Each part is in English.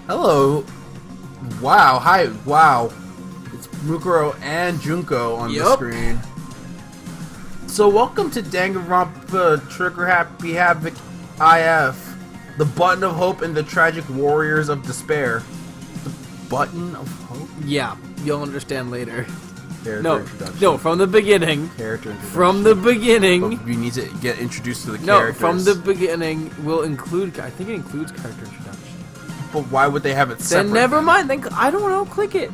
Hello. Wow. Hi. Wow. It's Mukuro and Junko on the screen. So welcome to DanganRonpa Trigger Happy Havoc IF. The button of hope and the tragic warriors of despair. The button of hope? Yeah, you'll understand later. Character introduction. No, from the beginning. Character introduction. From the beginning. But you need to get introduced to the No, characters. from the beginning will include. I think it includes character introduction. But why would they have it separate? Then never mind. Then I don't know. Click it.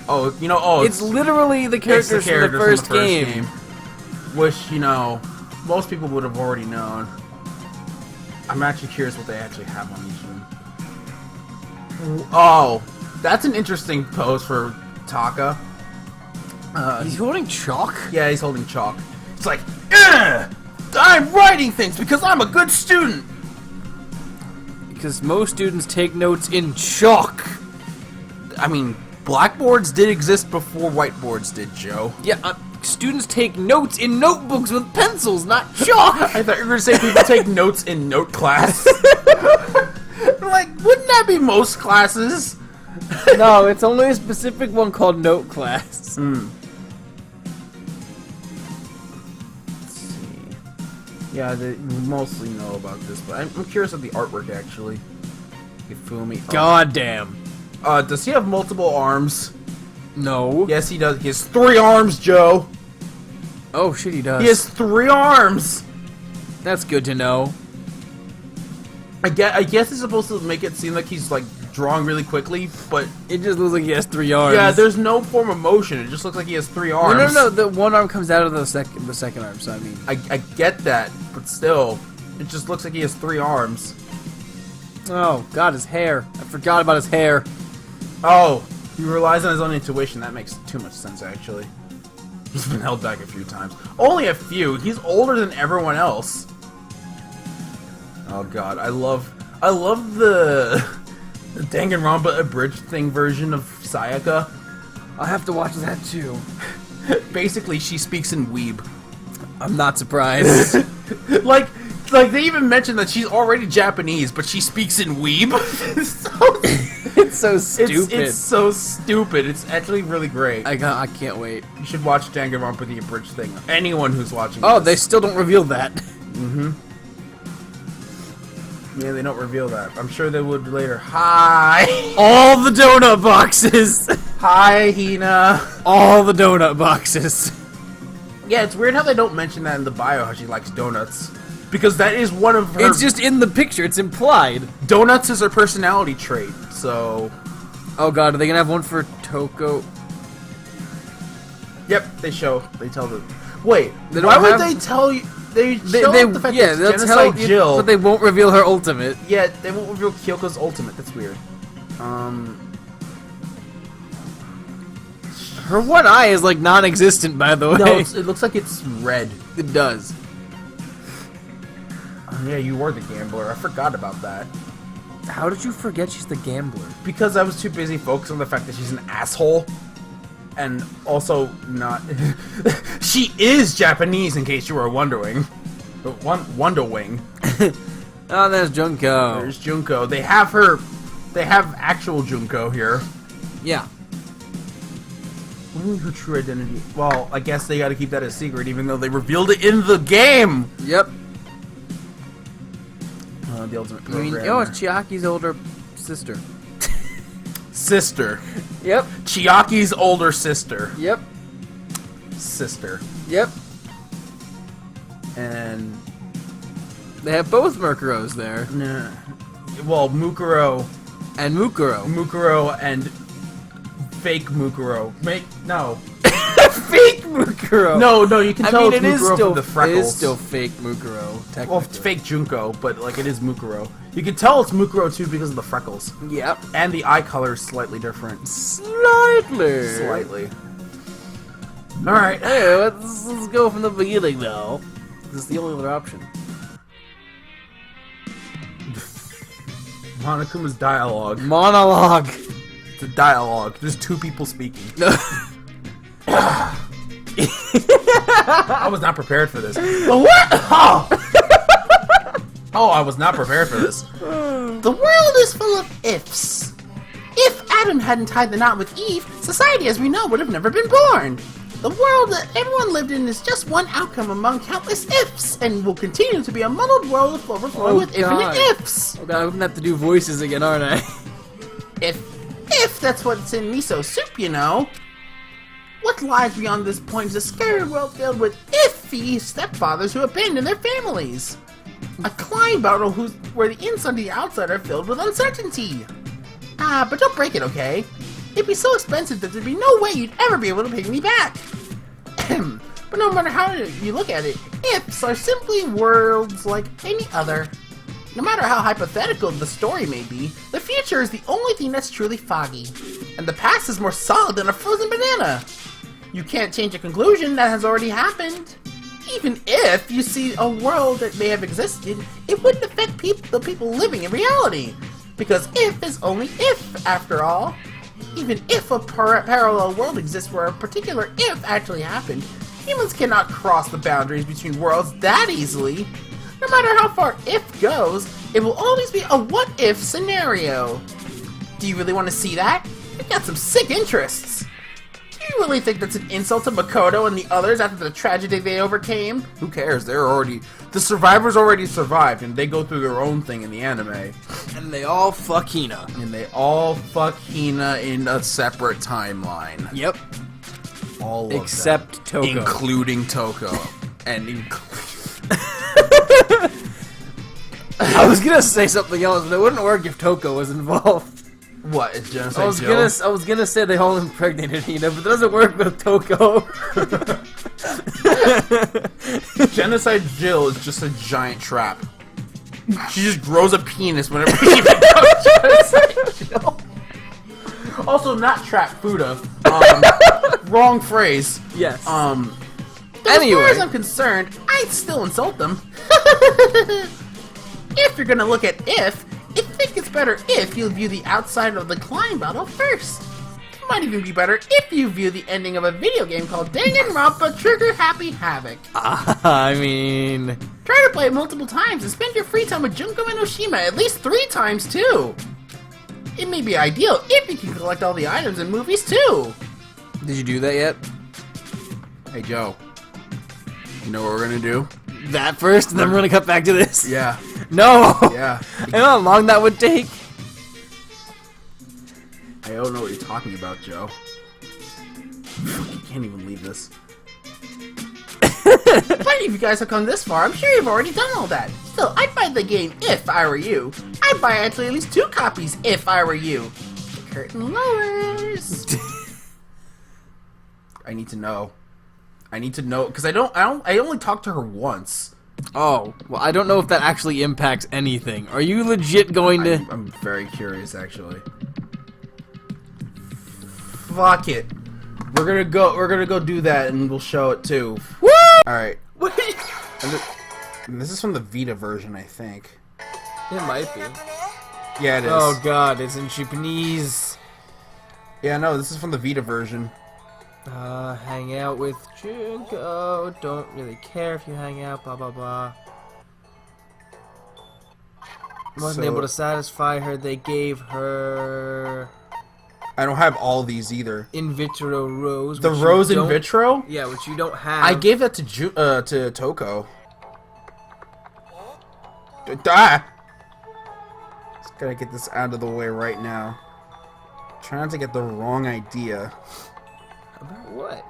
Oh, you know. Oh, it's literally the characters, from the first game. Which, you know, most people would have already known. I'm actually curious what they actually have on each of them. Oh, that's an interesting pose for Taka. He's holding chalk? Yeah, he's holding chalk. It's like, I'm writing things because I'm a good student. Because most students take notes in chalk. I mean, blackboards did exist before whiteboards did, Joe. Yeah, students take notes in notebooks with pencils, not chalk. I thought you were going to say people take notes in note class. Like, wouldn't that be most classes? No, it's only a specific one called note class. Let's see. Yeah, they mostly know about this, but I'm curious of the artwork, actually. Ifumi. Oh. God damn. Does he have multiple arms? No. Yes, he does. He has 3 arms, Joe. Oh, shit, he does. He has 3 arms. That's good to know. I guess it's supposed to make it seem like he's, like, drawing really quickly, but it just looks like he has 3 arms. yeah, there's no form of motion. It just looks like he has 3 arms. No. The one arm comes out of the second arm. So I mean, I get that, but still, it just looks like he has 3 arms. Oh God, his hair! I forgot about his hair. Oh, he relies on his own intuition. That makes too much sense, actually. He's been held back a few times. Only a few. He's older than everyone else. Oh God, I love the Danganronpa abridged thing version of Sayaka. I'll have to watch that too. Basically, she speaks in weeb. I'm not surprised. like they even mentioned that she's already Japanese, but she speaks in weeb. It's so stupid. It's so stupid. It's actually really great. I can't wait. You should watch Danganronpa the abridged thing. Anyone who's watching. Oh, this. they still don't reveal that. Yeah, they don't reveal that. I'm sure they would later. Hi! All the donut boxes! Hi, Hina! All the donut boxes. Yeah, it's weird how they don't mention that in the bio, how she likes donuts. Because that is one of her... It's just in the picture, it's implied. Donuts is her personality trait, so... Oh God, are they gonna have one for Toko? Yep, they tell the... Wait, they why would they tell you... They show the fact that they'll Genocide tell you, Jill, but they won't reveal her ultimate. Yeah, they won't reveal Kyoko's ultimate. That's weird. Her one eye is like non-existent, by the way. No, it looks like it's red. It does. Oh, yeah, you were the gambler. I forgot about that. How did you forget she's the gambler? Because I was too busy focused on the fact that she's an asshole. And also not... She is Japanese, in case you were wondering. Wondering. Oh, there's Junko. There's Junko. They have her... They have actual Junko here. Yeah. What do you mean her true identity? Well, I guess they gotta keep that a secret, even though they revealed it in the game! Yep. The ultimate I mean, program. it's Chiaki's older sister. Sister. Yep. Chiaki's older sister. Yep. Sister. Yep. And... They have both Murkuros there. Nah. Well, Mukuro... And Mukuro. Mukuro and... Fake Mukuro. No. Fake Mukuro! No, you can tell it's Mukuro from the freckles. It is still fake Mukuro, technically. Well, it's fake Junko, but, like, it is Mukuro. You can tell it's Mukuro, too, because of the freckles. Yep. And the eye color is slightly different. Slightly. Alright. Hey, let's go from the beginning, though. This is the only other option. Monokuma's dialogue. Monologue. It's a dialogue. There's 2 people speaking. I was not prepared for this. What? Oh! Oh, I was not prepared for this. The world is full of ifs. If Adam hadn't tied the knot with Eve, society as we know would have never been born. The world that everyone lived in is just one outcome among countless ifs, and will continue to be a muddled world overflowing with infinite ifs. Oh god, I'm gonna have to do voices again, aren't I? If that's what's in miso soup, you know. What lies beyond this point is a scary world filled with iffy stepfathers who abandon their families. A climb battle where the inside and the outside are filled with uncertainty. But don't break it, okay? It'd be so expensive that there'd be no way you'd ever be able to pay me back. But no matter how you look at it, ifs are simply worlds like any other. No matter how hypothetical the story may be, the future is the only thing that's truly foggy. And the past is more solid than a frozen banana. You can't change a conclusion that has already happened. Even if you see a world that may have existed, it wouldn't affect the people living in reality. Because if is only if, after all. Even if a parallel world exists where a particular if actually happened, humans cannot cross the boundaries between worlds that easily. No matter how far if goes, it will always be a what-if scenario. Do you really want to see that? You've got some sick interests. Do you really think that's an insult to Makoto and the others after the tragedy they overcame? Who cares? The survivors already survived, and they go through their own thing in the anime. And they all fuck Hina. And they all fuck Hina in a separate timeline. Yep. All of Except them. Toko. Including Toko. And I was gonna say something else, but it wouldn't work if Toko was involved. What? Is Genocide I was Joe? gonna say they all impregnated Hina, but it doesn't work with Toko. Genocide Jill is just a giant trap. She just grows a penis whenever she becomes Genocide Jill. Also, not trap Fuda. Wrong phrase. Yes. As far as I'm concerned, I'd still insult them. If you're gonna look at if, I think it's better if you view the outside of the climb battle first. It might even be better if you view the ending of a video game called DanganRonpa Trigger Happy Havoc. I mean... Try to play it multiple times and spend your free time with Junko and Oshima at least 3 times too. It may be ideal if you can collect all the items and movies too. Did you do that yet? Hey, Joe. You know what we're gonna do? That first, and then we're gonna cut back to this? Yeah. No! Yeah. I know how long that would take. I don't know what you're talking about, Joe. You can't even leave this. Plenty of you guys have come this far. I'm sure you've already done all that. Still, I'd buy the game if I were you. I'd buy actually at least 2 copies if I were you. Curtain lowers. I need to know. I need to know because I only talked to her once. Oh, well, I don't know if that actually impacts anything. Are you legit going to... I'm very curious, actually. Fuck it. We're gonna go do that, and we'll show it too. Woo! All right. Wait. And this is from the Vita version, I think. It might be. Yeah, it is. Oh god, it's in Japanese. Yeah, no, this is from the Vita version. Hang out with Junko. Don't really care if you hang out, blah blah blah. Wasn't able to satisfy her, they gave her... I don't have all these either. In vitro rose. The rose in vitro? Yeah, which you don't have. I gave that to Toko. Ah! Just gotta get this out of the way right now. Trying to get the wrong idea. About what?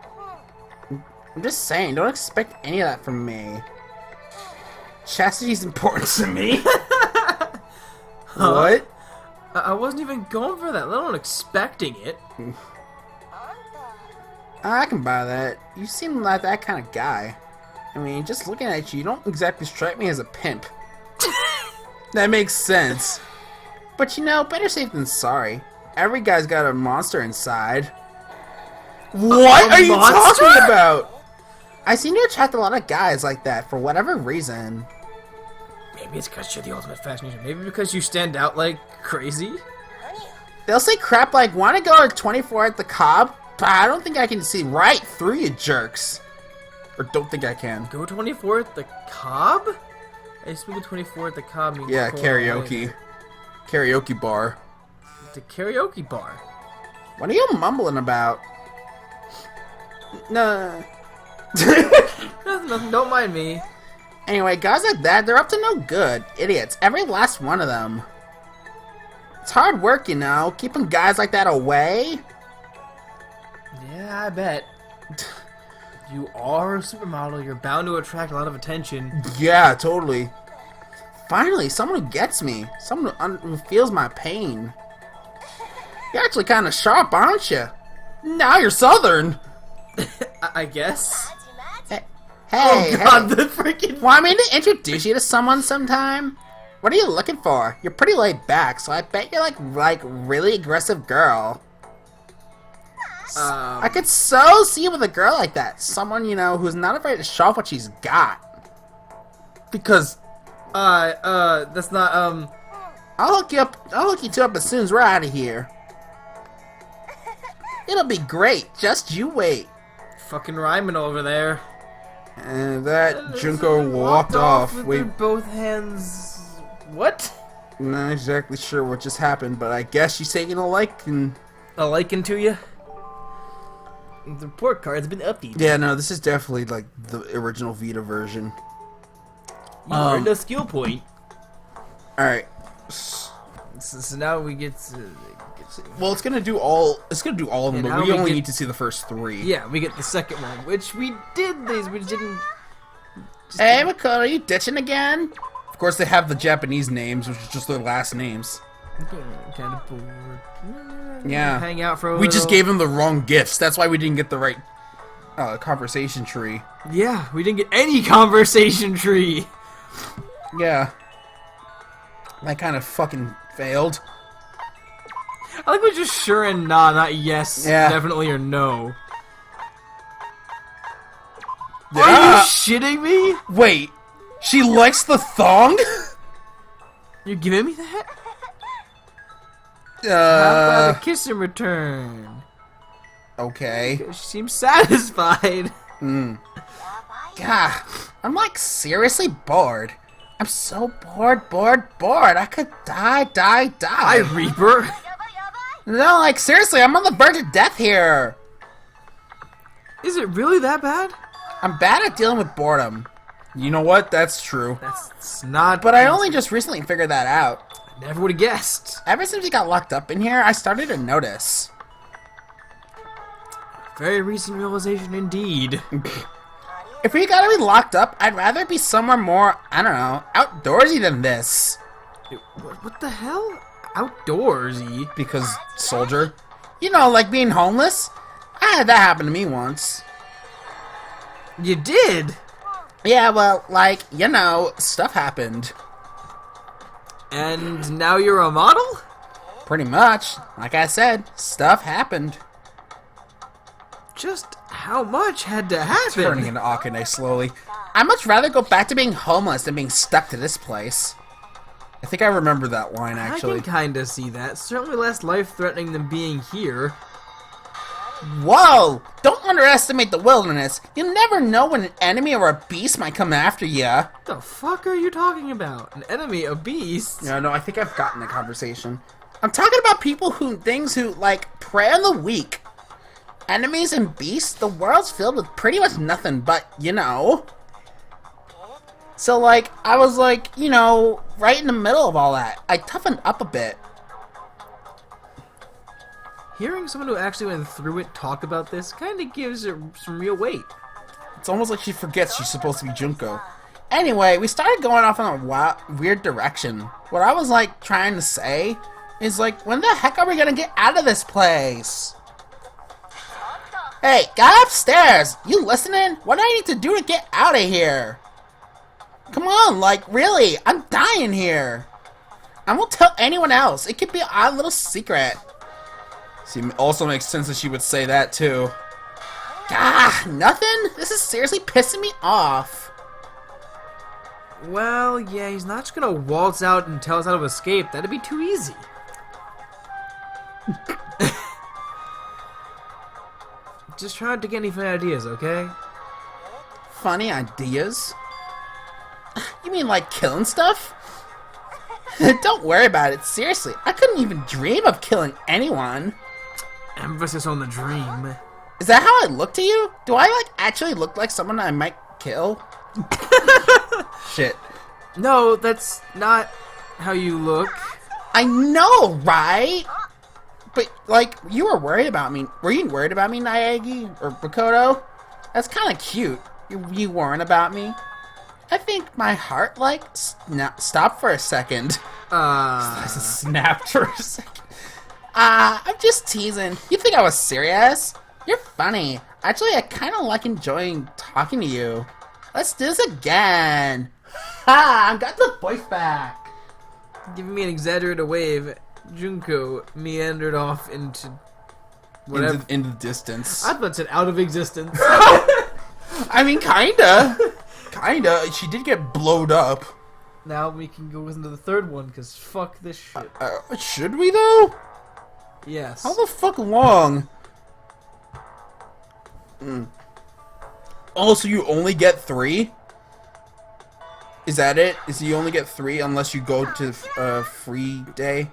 I'm just saying, don't expect any of that from me. Chastity's important to me. What? I wasn't even going for that, let alone expecting it. I can buy that. You seem like that kind of guy. I mean, just looking at you, you don't exactly strike me as a pimp. That makes sense. But you know, better safe than sorry. Every guy's got a monster inside. What are you talking about? I seem to attract a lot of guys like that for whatever reason. Maybe it's because you're the ultimate fascination. Maybe because you stand out like crazy? They'll say crap like, wanna go to 24 at the Cobb? But I don't think I can see right through you jerks. Or don't think I can. Go 24 at the Cobb? Hey, Spooky 24 at the Cobb means Yeah, cool. karaoke. Karaoke bar. The karaoke bar. What are you mumbling about? No. Nothing, don't mind me. Anyway, guys like that, they're up to no good. Idiots. Every last one of them. It's hard work, you know, keeping guys like that away. Yeah, I bet. You are a supermodel. You're bound to attract a lot of attention. Yeah, totally. Finally, someone who gets me. Someone who feels my pain. You're actually kind of sharp, aren't you? Now you're Southern. I guess. Hey, Oh God, hey. the freaking. Want me to introduce you to someone sometime? What are you looking for? You're pretty laid back, so I bet you're like really aggressive girl. I could so see you with a girl like that. Someone, you know, who's not afraid to show off what she's got. Because That's not, I'll hook you two up as soon as we're out of here. It'll be great. Just you wait. fucking rhyming over there. And that Junko walked off. with We their both hands. What? not exactly sure what just happened, but I guess she's taking a liking. A liking to you? The report card's been updated. Yeah, no, this is definitely like the original Vita version. You earned a skill point. Alright. So now we get to... Well, it's gonna do all of them, And but how we we only get- need to see the first 3. Yeah, we get the second one, which we did these, we didn't... Hey, Makoto, are you ditching again? Of course, they have the Japanese names, which is just their last names. Kind of bored. Yeah. Hang out for a We just little. gave them the wrong gifts. That's why we didn't get the right conversation tree. Yeah, we didn't get any conversation tree. Yeah. That kind of fucking failed. I like we're just sure and nah, not yes, Yeah. definitely or no. Are Yeah. you shitting me? Wait, she likes the thong? You're giving me that? How about a kiss in return? Okay. She seems satisfied. God, I'm like seriously bored. I'm so bored. I could die. Hi, Reaper. No, like seriously, I'm on the verge of death here. Is it really that bad? I'm bad at dealing with boredom. You know what? That's true. That's not. But I only just recently figured that out. Never would have guessed. Ever since we got locked up in here, I started to notice. Very recent realization indeed. If we gotta be locked up, I'd rather be somewhere more, I don't know, outdoorsy than this. What the hell? Outdoorsy? Because soldier. You know, like being homeless. I had that happen to me once. You did? Yeah, well, like, you know, stuff happened. And now you're a model? Pretty much. Like I said, stuff happened. Just how much had to happen? Turning into Akane slowly. I'd much rather go back to being homeless than being stuck to this place. I think I remember that line, I actually. can kinda see that. Certainly less life-threatening than being here. Whoa! Don't underestimate the wilderness. You'll never know when an enemy or a beast might come after ya. What the fuck are you talking about? An enemy, a beast? No, I think I've gotten the conversation. I'm talking about people who like prey on the weak. Enemies and beasts, the world's filled with pretty much nothing but, you know. So like, I was like, you know, right in the middle of all that. I toughened up a bit. Hearing someone who actually went through it talk about this kinda gives it some real weight. It's almost like she forgets she's supposed to be Junko. Anyway, we started going off in a weird direction. What I was like trying to say is like, when the heck are we gonna get out of this place? Hey, guy upstairs! You listening? What do I need to do to get out of here? Come on, like, really, I'm dying here. I won't tell anyone else. It could be our little secret. See, it also makes sense that she would say that, too. Ah, nothing? This is seriously pissing me off. Well, yeah, he's not just gonna waltz out and tell us how to escape. That'd be too easy. Just trying to get any funny ideas, okay? Funny ideas? You mean like killing stuff? Don't worry about it. Seriously, I couldn't even dream of killing anyone. Emphasis on the dream. Is that how I look to you? Do I like actually look like someone I might kill? Shit. No, that's not how you look. I know, right? But, like, you were worried about me. Were you worried about me, Naegi? Or Makoto? That's kind of cute. You weren't about me. I think my heart, like, stopped for a second. Snapped for a second. I'm just teasing. You think I was serious? You're funny. Actually, I kind of like enjoying talking to you. Let's do this again. Ha! I got the voice back. Giving me an exaggerated wave, Junko meandered off into whatever. Into the distance. I thought it said out of existence. I mean, kinda. Kinda. She did get blowed up. Now we can go into the third one, because fuck this shit. Should we, though? Yes. How the fuck long? Oh, so you only get 3? Is that it? Is you only get 3 unless you go to free day?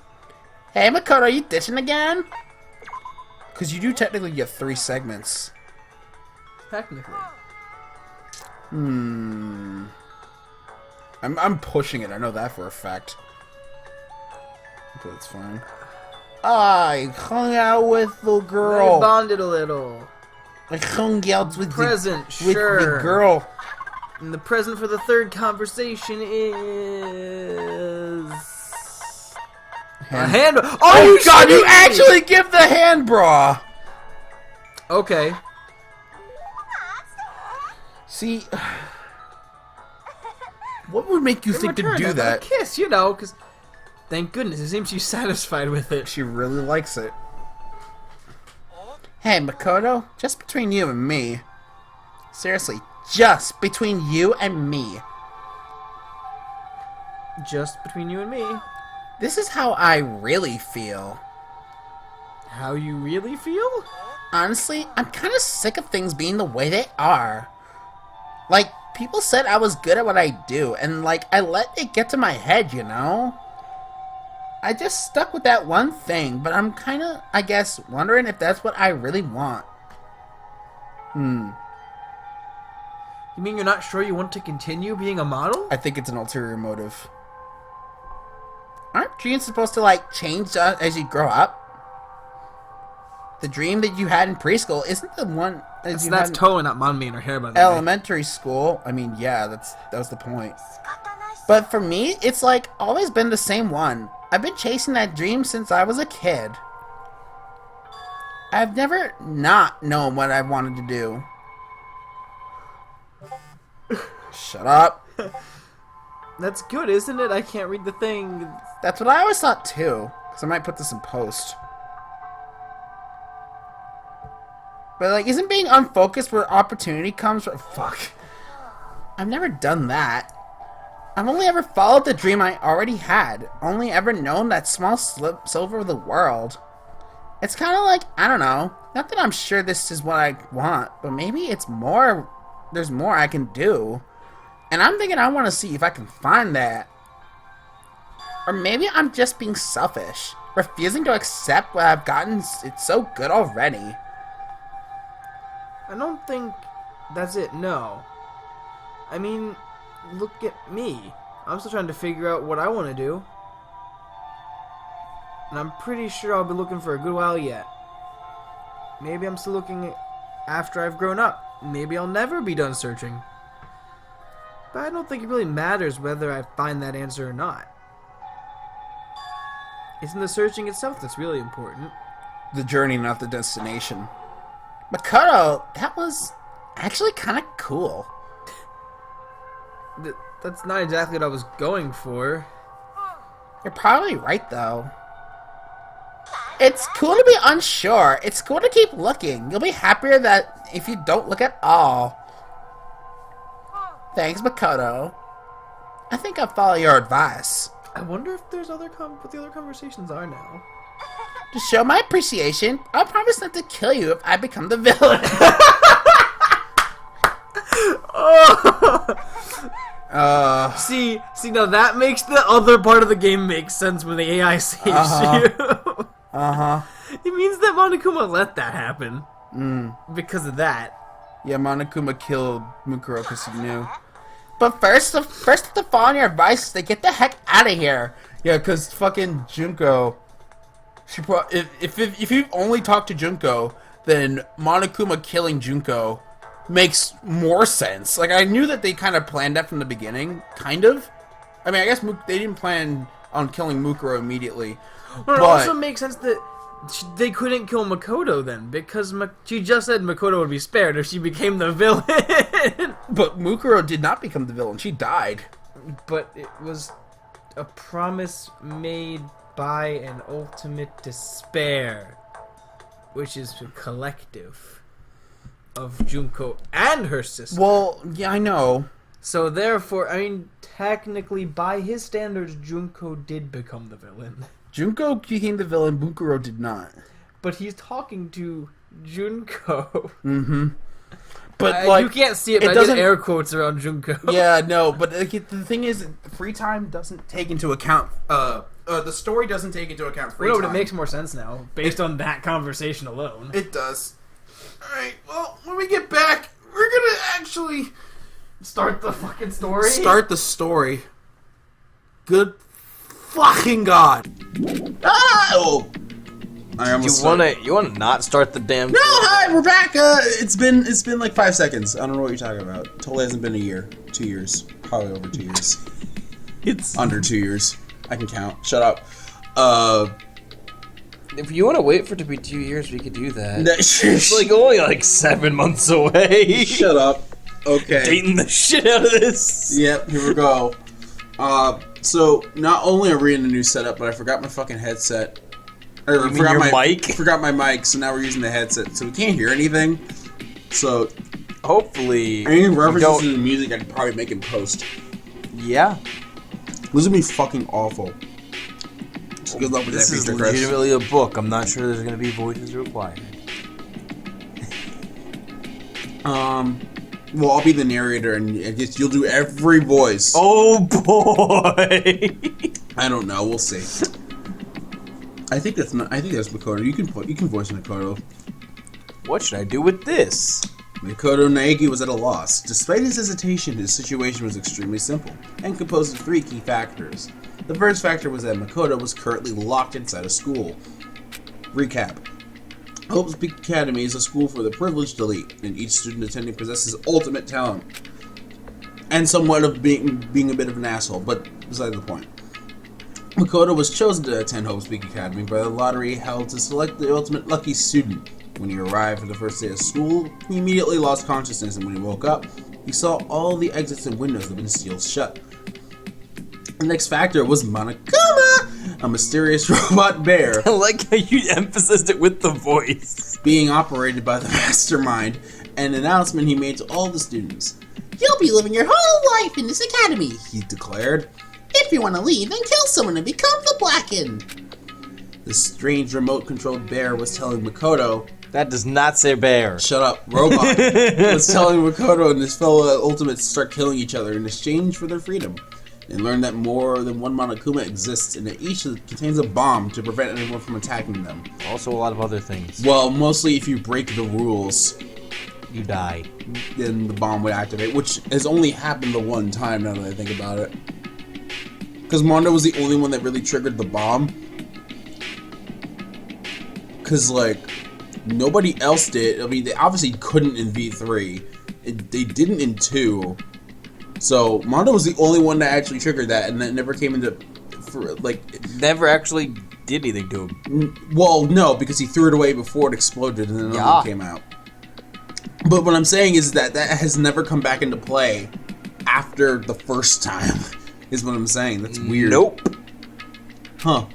Hey, Makoto, are you ditching again? Because you do technically get 3 segments. Technically. I'm pushing it. I know that for a fact. But it's fine. I hung out with the They girl. bonded a little. I hung out with Present, with sure. the girl. And the present for the third conversation is a hand. Oh God! You actually give the hand bra. Okay. See, what would make you think to Return do that? A kiss, you know, because thank goodness it seems she's satisfied with it. She really likes it. Hey, Makoto, just between you and me. Seriously, just between you and me. Just between you and me. This is how I really feel. How you really feel? Honestly, I'm kind of sick of things being the way they are. Like, people said I was good at what I do, and like, I let it get to my head, you know? I just stuck with that one thing, but I'm kind of, I guess, wondering if that's what I really want. You mean you're not sure you want to continue being a model? I think it's an ulterior motive. Aren't dreams supposed to, like, change as you grow up? The dream that you had in preschool isn't the one that you had That's in totally not Monmi in her hair, by the way. elementary school. I mean, yeah, that was the point. But for me, it's, like, always been the same one. I've been chasing that dream since I was a kid. I've never not known what I wanted to do. Shut up. That's good, isn't it? I can't read the thing. That's what I always thought, too. Because I might put this in post. But, like, isn't being unfocused where opportunity comes from? Fuck. I've never done that. I've only ever followed the dream I already had. Only ever known that small sliver of the world. It's kind of like, I don't know. Not that I'm sure this is what I want, but maybe it's more. There's more I can do. And I'm thinking I want to see if I can find that. Or maybe I'm just being selfish. Refusing to accept what I've gotten. It's so good already. I don't think that's it, no. I mean, look at me. I'm still trying to figure out what I want to do. And I'm pretty sure I'll be looking for a good while yet. Maybe I'm still looking after I've grown up. Maybe I'll never be done searching. But I don't think it really matters whether I find that answer or not. It's in the searching itself that's really important. The journey, not the destination. Makoto, that was actually kind of cool. That's not exactly what I was going for. You're probably right, though. It's cool to be unsure. It's cool to keep looking. You'll be happier that if you don't look at all. Thanks, Makoto. I think I'll follow your advice. I wonder if there's what the other conversations are now. To show my appreciation, I'll promise not to kill you if I become the villain. See, now that makes the other part of the game make sense when the AI saves you. It means that Monokuma let that happen. Because of that. Yeah, Monokuma killed Mukuro because he knew. But first to fall on your advice, they get the heck out of here. Yeah, because fucking Junko. If you only talk to Junko, then Monokuma killing Junko makes more sense. Like, I knew that they kind of planned that from the beginning. Kind of. I mean, I guess they didn't plan on killing Mukuro immediately. But it also makes sense that they couldn't kill Makoto then, because she just said Makoto would be spared if she became the villain. But Mukuro did not become the villain. She died. But it was a promise made by an ultimate despair, which is a collective of Junko and her sister. Well, yeah, I know. So therefore, I mean, technically, by his standards, Junko did become the villain. Junko became the villain, Mukuro did not. But he's talking to Junko. But like, you can't see it, but I did air quotes around Junko. Yeah, no, but the thing is, free time doesn't take into account, the story doesn't take into account free time. But it makes more sense now, based on that conversation alone. It does. Alright, well, when we get back, we're gonna actually Start the fucking story? start the story. Good fucking God. Ah! Oh. I almost You wanna not start the damn No, hi, we're back. It's been like 5 seconds. I don't know what you're talking about. Totally hasn't been a year. 2 years. Probably over 2 years. It's Under 2 years. I can count. Shut up. if you wanna wait for it to be 2 years, we could do that. It's It's like only like 7 months away. Shut up. Okay. Dating the shit out of this. Yep, here we go. So not only are we in a new setup, but I forgot my fucking headset. You mean your mic? Forgot my mic, so now we're using the headset, so we can't hear anything. So Hopefully, any you references don't- to the music, I could probably make in post. Yeah. This would be fucking awful. So good luck with This that is feature, Chris. legitimately a book. I'm not sure there's gonna be voices required. Well, I'll be the narrator, and I guess you'll do every voice. Oh boy! I don't know. We'll see. I think that's Makoto. You can voice Makoto. What should I do with this? Makoto Naegi was at a loss. Despite his hesitation, his situation was extremely simple and composed of 3 key factors. The first factor was that Makoto was currently locked inside a school. Recap. Hope's Peak Academy is a school for the privileged elite, and each student attending possesses ultimate talent. And somewhat of being a bit of an asshole, but beside the point. Makoto was chosen to attend Hope's Peak Academy by the lottery held to select the ultimate lucky student. When he arrived for the first day of school, he immediately lost consciousness, and when he woke up, he saw all the exits and windows have been sealed shut. The next factor was Monokuma, a mysterious robot bear I like how you emphasized it with the voice. being operated by the mastermind, an announcement he made to all the students. You'll be living your whole life in this academy. He declared. If you want to leave, then kill someone and become the Blackened. The strange remote-controlled bear was telling Makoto, That does not say bear. shut up, robot, was telling Makoto and his fellow Ultimates to start killing each other in exchange for their freedom. They learned that more than one Monokuma exists and that each contains a bomb to prevent anyone from attacking them. Also a lot of other things. Well, mostly if you break the rules, You die. then the bomb would activate, which has only happened the one time now that I think about it. Because Mondo was the only one that really triggered the bomb. Because, like, nobody else did. I mean, they obviously couldn't in V3. They didn't in 2. So, Mondo was the only one that actually triggered that, and that never came into... Never actually did anything to him. Well, no, because he threw it away before it exploded, and then another one came out. But what I'm saying is that has never come back into play after the first time, is what I'm saying. That's weird. Nope. Huh.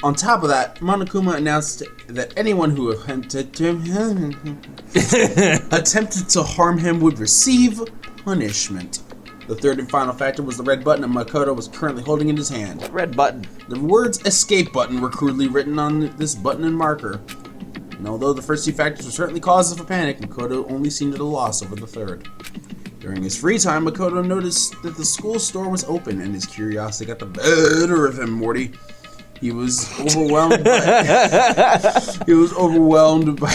On top of that, Monokuma announced that anyone who attempted to harm him would receive punishment. The third and final factor was the red button that Makoto was currently holding in his hand. Red button. The words escape button were crudely written on this button and marker. And although the first 2 factors were certainly causes for panic, Makoto only seemed at a loss over the third. During his free time, Makoto noticed that the school store was open, and his curiosity got the better of him, Morty. He was overwhelmed by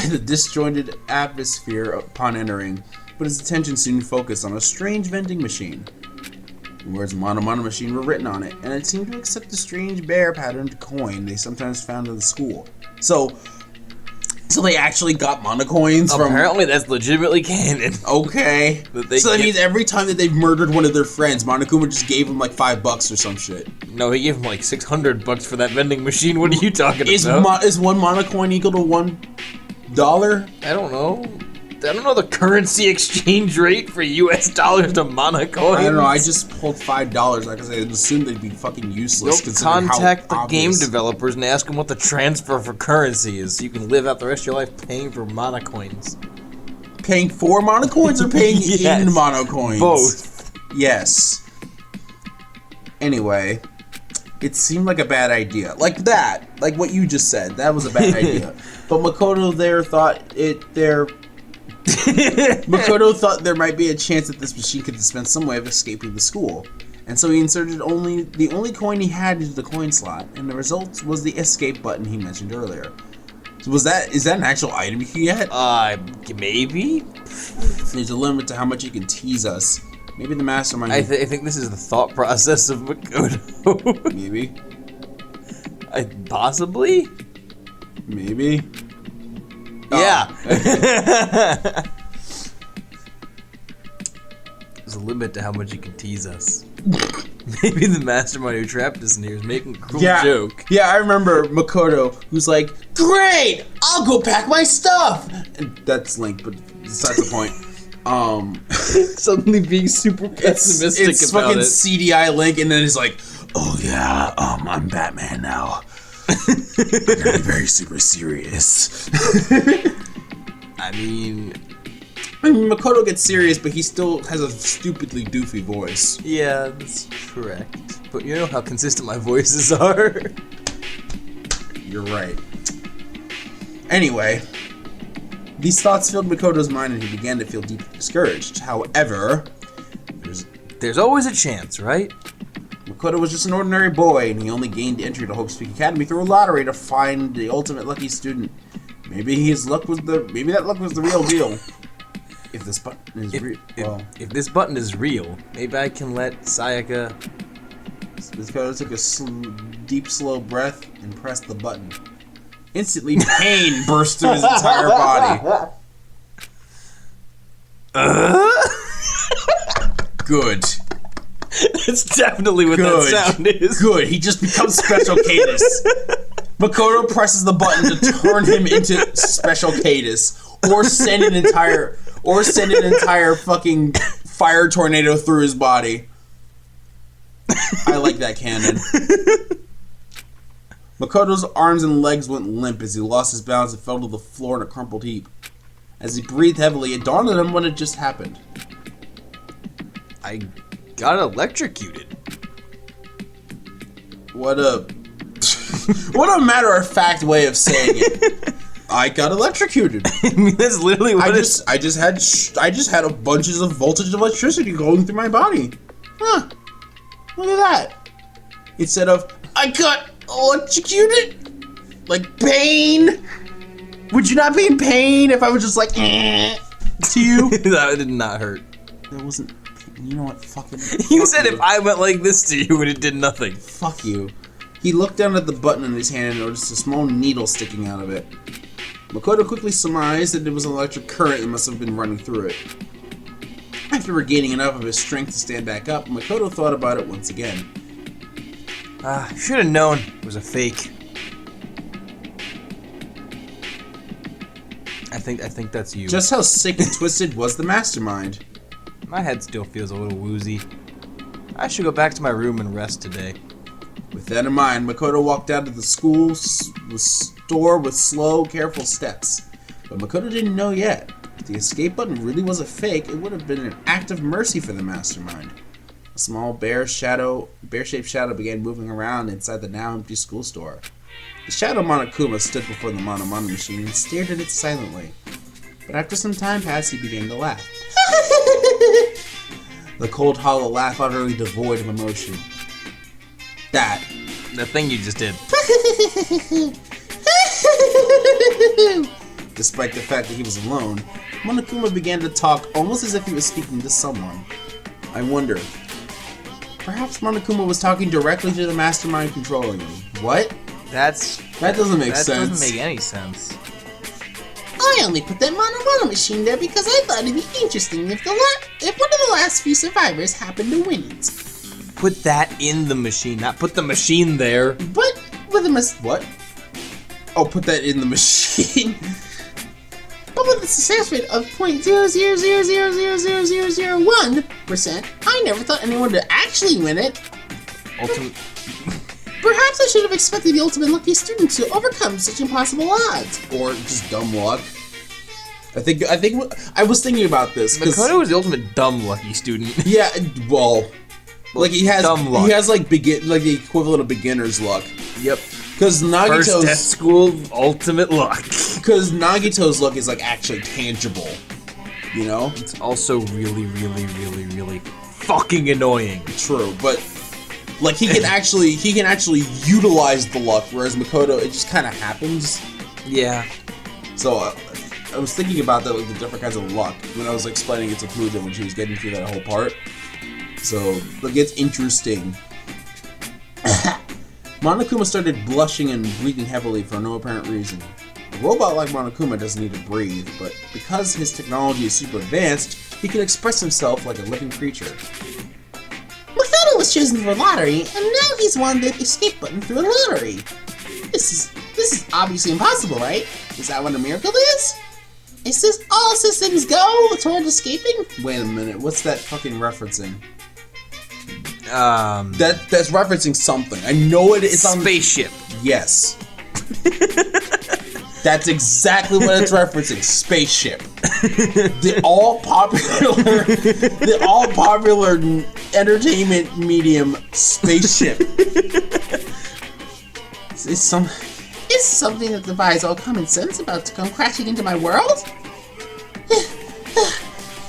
the disjointed atmosphere upon entering, but his attention soon focused on a strange vending machine. The words Mono Mono Machine were written on it, and it seemed to accept the strange bear-patterned coin they sometimes found in the school. So they actually got monocoins from... Apparently that's legitimately canon. Okay. So that means every time that they've murdered one of their friends, Monokuma just gave them like $5 or some shit. No, he gave him like $600 for that vending machine. What are you talking about? Is one monocoin equal to $1? I don't know. I don't know the currency exchange rate for US dollars to monocoins. I don't know. I just pulled $5 because I assumed they'd be fucking useless. You'll contact the game developers and ask them what the transfer for currency is, so you can live out the rest of your life paying for monocoins. Paying for monocoins or paying yes. in monocoins? Both. Yes. Anyway, it seemed like a bad idea. Like what you just said. That was a bad idea. But Makoto Makoto thought there might be a chance that this machine could dispense some way of escaping the school, and so he inserted the only coin he had into the coin slot, and the result was the escape button he mentioned earlier. So is that an actual item you can get? Maybe? There's a limit to how much you can tease us. Maybe the mastermind... I think this is the thought process of Makoto. Maybe. Possibly? Maybe. Yeah. There's a limit to how much you can tease us. Maybe the mastermind who trapped us in here is making a cruel joke. Yeah, I remember Makoto, who's like, "Great! I'll go pack my stuff!" And that's Link, but besides the point. Suddenly being super pessimistic it's about fucking it. CDI Link, and then he's like, "Oh yeah, I'm Batman now. I'm gonna be very super serious." I mean, Makoto gets serious, but he still has a stupidly doofy voice. yeah, that's correct. But you know how consistent my voices are. You're right. Anyway, these thoughts filled Makoto's mind, and he began to feel deeply discouraged. However, There's always a chance, right? Makoto was just an ordinary boy, and he only gained entry to Hope Speak Academy through a lottery to find the ultimate lucky student. Maybe that luck was the real deal. If this button is real, If this button is real, maybe I can let Sayaka... Makoto took a deep, slow breath and pressed the button. Instantly, pain burst through his entire body. Good. That's definitely what that sound is. Good. He just becomes Special Cadus. Makoto presses the button to turn him into Special Cadus, or send an entire fucking fire tornado through his body. I like that canon. Makoto's arms and legs went limp as he lost his balance and fell to the floor in a crumpled heap. As he breathed heavily, it dawned on him what had just happened. I got electrocuted. What a matter-of-fact way of saying it. I got electrocuted. I mean, that's literally what I just had a bunches of voltage of electricity going through my body. Huh. Look at that. Instead of, I got electrocuted? Like pain? Would you not be in pain if I was just like, to you? That did not hurt. That wasn't, you know what, You said if I went like this to you and it did nothing. Fuck you. He looked down at the button in his hand and noticed a small needle sticking out of it. Makoto quickly surmised that it was an electric current that must have been running through it. After regaining enough of his strength to stand back up, Makoto thought about it once again. Should have known it was a fake. I think that's you. Just how sick and twisted was the mastermind? My head still feels a little woozy. I should go back to my room and rest today. With that in mind, Makoto walked out of the store with slow, careful steps. But Makoto didn't know yet. If the escape button really was a fake, it would have been an act of mercy for the mastermind. A small bear-shaped shadow began moving around inside the now empty school store. The shadow Monokuma stood before the Mono Mono machine and stared at it silently. But after some time passed, he began to laugh. The cold, hollow laugh utterly devoid of emotion. That. The thing you just did. Despite the fact that he was alone, Monokuma began to talk almost as if he was speaking to someone. I wonder. Perhaps Monokuma was talking directly to the mastermind controlling him. What? That doesn't make sense. That doesn't make any sense. I only put that Mono machine there because I thought it'd be interesting if one of the last few survivors happened to win it. Put that in the machine, not put the machine there. But with a What? Oh, put that in the machine. But with a success rate of 0.000000001%, I never thought anyone would actually win it. Perhaps I should have expected the ultimate lucky student to overcome such impossible odds. Or just dumb luck. I think I was thinking about this. Makoto is the ultimate dumb lucky student. Yeah, well, like he has dumb luck. He has like the equivalent of beginner's luck. Yep. Because First at school, ultimate luck. Because Nagito's luck is like actually tangible. You know? It's also really, really, really, really fucking annoying. True, but like he can actually utilize the luck, whereas Makoto, it just kind of happens. Yeah. So I was thinking about that, like the different kinds of luck when I was explaining it to Pooja when she was getting through that whole part. So like it's interesting. Monokuma started blushing and breathing heavily for no apparent reason. A robot like Monokuma doesn't need to breathe, but because his technology is super advanced, he can express himself like a living creature. Makoto was chosen for a lottery, and now he's won the escape button through a lottery. This is obviously impossible, right? Is that what a miracle is? Is this all systems go toward escaping? Wait a minute, what's that fucking referencing? That's referencing something. I know it's on spaceship. Yes. That's exactly what it's referencing. Spaceship. The all popular entertainment medium spaceship. Is something that defies all common sense about to come crashing into my world?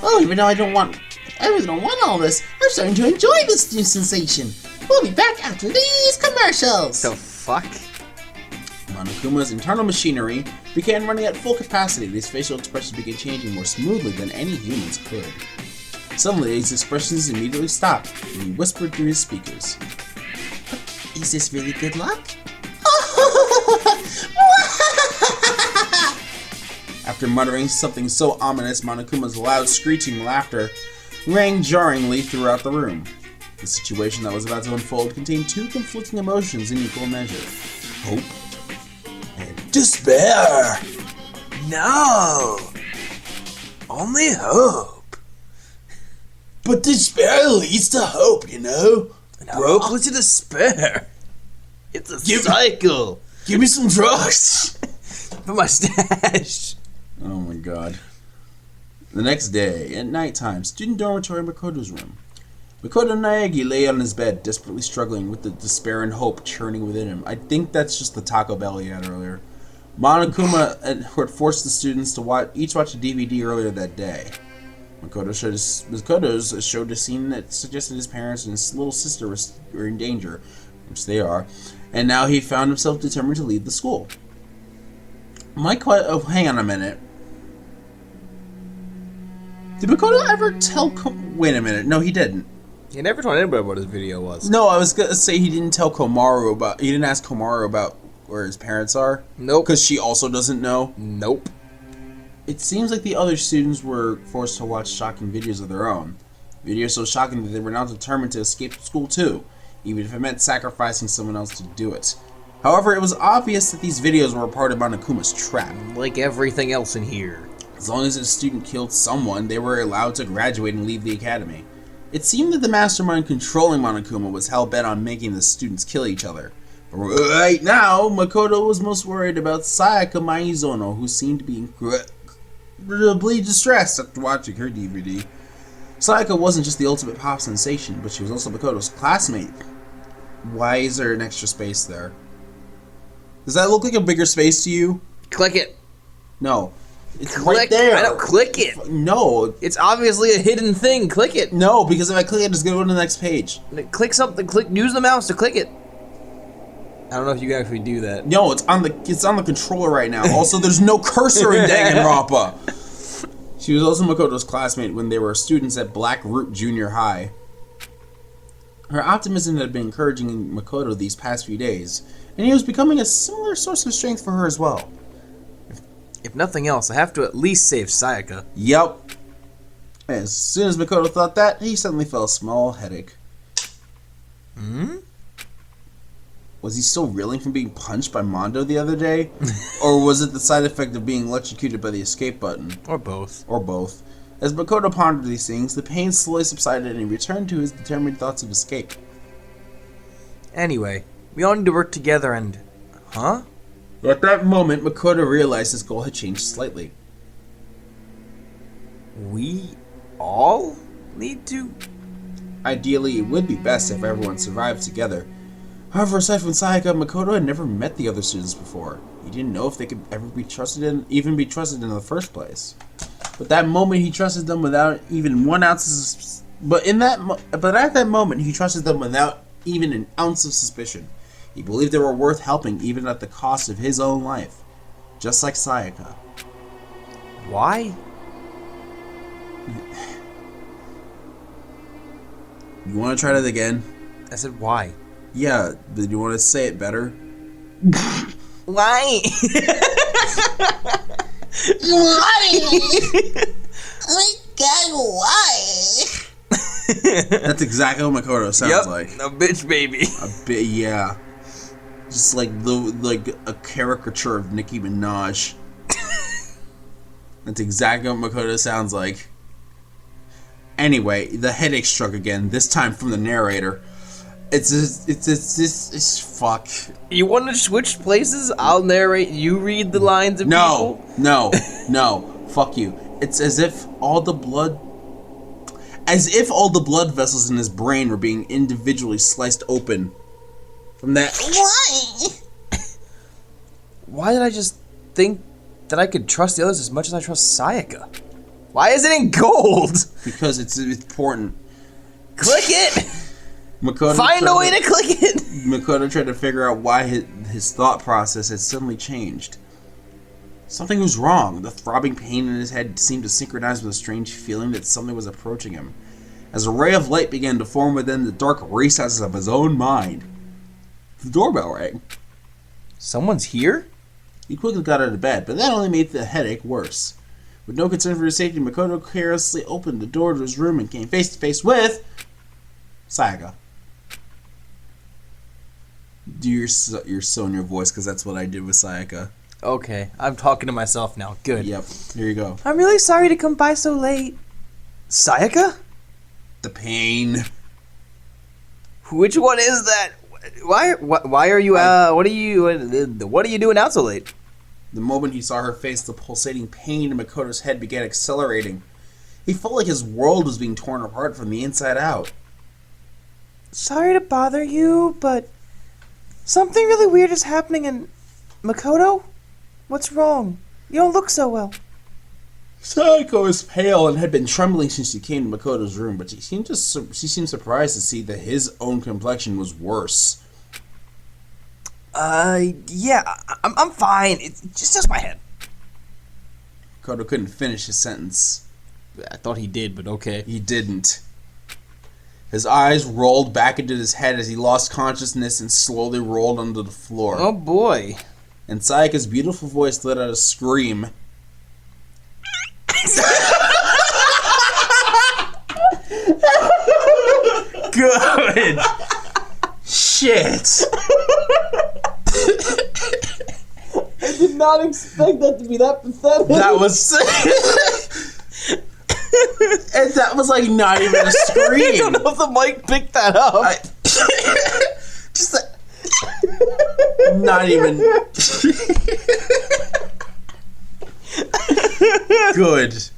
Well, even though I really don't want all this, I'm starting to enjoy this new sensation. We'll be back after these commercials. The fuck? Monokuma's internal machinery began running at full capacity, and his facial expressions began changing more smoothly than any humans could. Suddenly, his expressions immediately stopped, and he whispered through his speakers. Is this really good luck? After muttering something so ominous, Monokuma's loud screeching laughter rang jarringly throughout the room. The situation that was about to unfold contained two conflicting emotions in equal measure. Hope and despair! No! Only hope. But despair leads to hope, you know? And hope leads to despair. It's a cycle. Give me some drugs! For my stash. Oh my god. The next day, at nighttime, student dormitory in Makoto's room. Makoto Naegi lay on his bed, desperately struggling with the despair and hope churning within him. I think that's just the Taco Bell he had earlier. Monokuma had forced the students to each watch a DVD earlier that day. Makoto's showed a scene that suggested his parents and his little sister were in danger, which they are, and now he found himself determined to leave the school. Hang on a minute. Did Makoto ever tell wait a minute, no he didn't. He never told anybody what his video was. No, I was gonna say he didn't tell Komaru about, he didn't ask Komaru about where his parents are. Nope. Because she also doesn't know. Nope. It seems like the other students were forced to watch shocking videos of their own. Videos so shocking that they were now determined to escape school too, even if it meant sacrificing someone else to do it. However, it was obvious that these videos were a part of Monokuma's trap. Like everything else in here. As long as a student killed someone, they were allowed to graduate and leave the academy. It seemed that the mastermind controlling Monokuma was hell-bent on making the students kill each other. But right now, Makoto was most worried about Sayaka Maizono, who seemed to be incredibly distressed after watching her DVD. Sayaka wasn't just the ultimate pop sensation, but she was also Makoto's classmate. Why is there an extra space there? Does that look like a bigger space to you? Click it. No. It's Click. right there. I don't click it. No. It's obviously a hidden thing. Click it. No, because if I click it, it's going to go to the next page. Click something. Use the mouse to click it. I don't know if you can actually do that. No, it's on the controller right now. Also, there's no cursor in Danganronpa. She was also Makoto's classmate when they were students at Black Root Junior High. Her optimism had been encouraging Makoto these past few days, and he was becoming a similar source of strength for her as well. If nothing else, I have to at least save Sayaka. Yep. As soon as Makoto thought that, he suddenly felt a small headache. Was he still reeling from being punched by Mondo the other day? Or was it the side effect of being electrocuted by the escape button? Or both. Or both. As Makoto pondered these things, the pain slowly subsided and he returned to his determined thoughts of escape. Anyway, we all need to work together and... Huh? At that moment, Makoto realized his goal had changed slightly. We all need to... Ideally, it would be best if everyone survived together. However, aside from Sayaka, Makoto had never met the other students before. He didn't know if they could ever be trusted even be trusted in the first place. But that moment, he trusted them without even 1 ounce of... But at that moment, he trusted them without even an ounce of suspicion. He believed they were worth helping even at the cost of his own life. Just like Sayaka. Why? You want to try that again? I said why. Yeah, but you want to say it better? Why? Why? Oh my god, why? That's exactly what Makoto sounds like. A bitch baby. A bit, yeah. Just like a caricature of Nicki Minaj. That's exactly what Makoto sounds like. Anyway, the headache struck again. This time from the narrator. It's fuck. You want to switch places? I'll narrate. You read the lines of people. No. Fuck you. It's as if all the blood vessels in his brain were being individually sliced open. From that. Why? Why did I just think that I could trust the others as much as I trust Sayaka? Why is it in gold? Because it's important. Click it! Makoto Find a way to click it! Makoto tried to figure out why his thought process had suddenly changed. Something was wrong. The throbbing pain in his head seemed to synchronize with a strange feeling that something was approaching him. As a ray of light began to form within the dark recesses of his own mind, the doorbell rang. Someone's here? He quickly got out of bed, but that only made the headache worse. With no concern for his safety, Makoto carelessly opened the door to his room and came face to face with Sayaka. Do your Sonya voice, because that's what I did with Sayaka. Okay, I'm talking to myself now. Good. Yep, here you go. I'm really sorry to come by so late. Sayaka? The pain. Which one is that? Why are you what are you doing out so late? The moment he saw her face, the pulsating pain in Makoto's head began accelerating. He felt like his world was being torn apart from the inside out. Sorry to bother you, but something really weird is happening in... Makoto? What's wrong? You don't look so well. Sayako was pale and had been trembling since she came to Makoto's room, but she seemed surprised to see that his own complexion was worse. Yeah, I'm fine. It's just my head. Makoto couldn't finish his sentence. I thought he did, but okay. He didn't. His eyes rolled back into his head as he lost consciousness and slowly rolled onto the floor. Oh boy. And Sayaka's beautiful voice let out a scream. Good. Shit. I did not expect that to be that pathetic. That was... and that was like not even a scream. I don't know if the mic picked that up. Just not even... Good.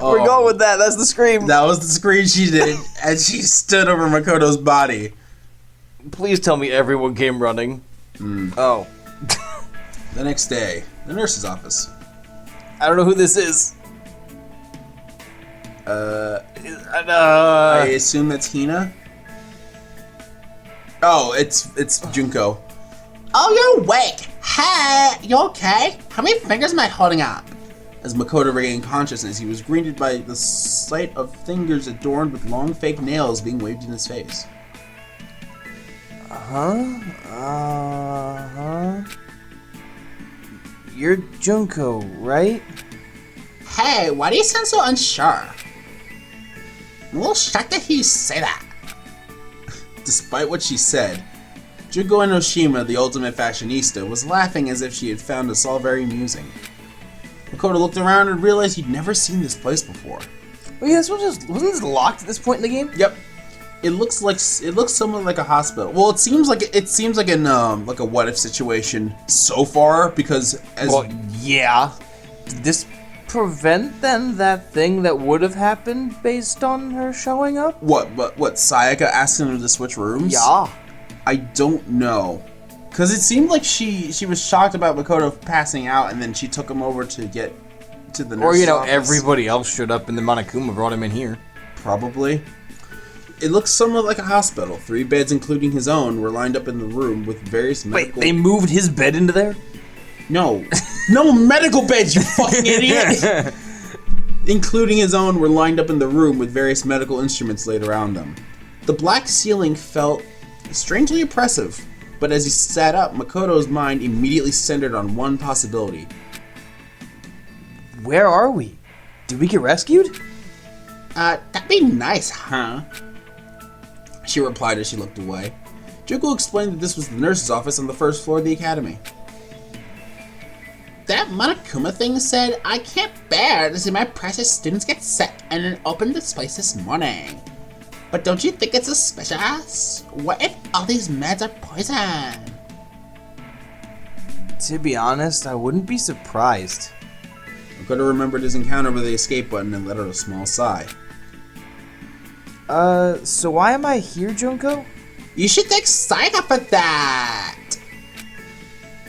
We're going with that. That's the scream. That was the scream she did, and she stood over Makoto's body. Please tell me everyone came running. Oh. The next day, the nurse's office. I don't know who this is. I assume that's Hina. Oh, it's Junko. Oh, you're awake. Hey, you okay? How many fingers am I holding up? As Makoto regained consciousness, he was greeted by the sight of fingers adorned with long fake nails being waved in his face. You're Junko, right? Hey, why do you sound so unsure? I'm a little shocked to hear you say that. Despite what she said, Junko Enoshima, the ultimate fashionista, was laughing as if she had found us all very amusing. Makoto looked around and realized he'd never seen this place before. Well, yeah, wasn't this locked at this point in the game? Yep. It looks somewhat like a hospital. Well, it seems like an like a what if situation so far because yeah. Did this prevent then that thing that would have happened based on her showing up? What Sayaka asking her to switch rooms? Yeah. I don't know. Cause it seemed like she was shocked about Makoto passing out and then she took him over to get to the nurse's office. Everybody else showed up and the Monokuma brought him in here. Probably. It looks somewhat like a hospital. 3 beds, including his own, were lined up in the room with various medical... Wait, they moved his bed into there? No. No medical beds, you fucking idiot! Including his own, were lined up in the room with various medical instruments laid around them. The black ceiling felt strangely oppressive, but as he sat up, Makoto's mind immediately centered on one possibility. Where are we? Did we get rescued? That'd be nice, huh? She replied as she looked away. Junko explained that this was the nurse's office on the first floor of the academy. That Monokuma thing said, I can't bear to see my precious students get sick and then opened this place this morning. But don't you think it's suspicious? What if all these meds are poison? To be honest, I wouldn't be surprised. Makoto remembered his encounter with the escape button and let out a small sigh. So why am I here, Junko? You should thank Sayaka for that!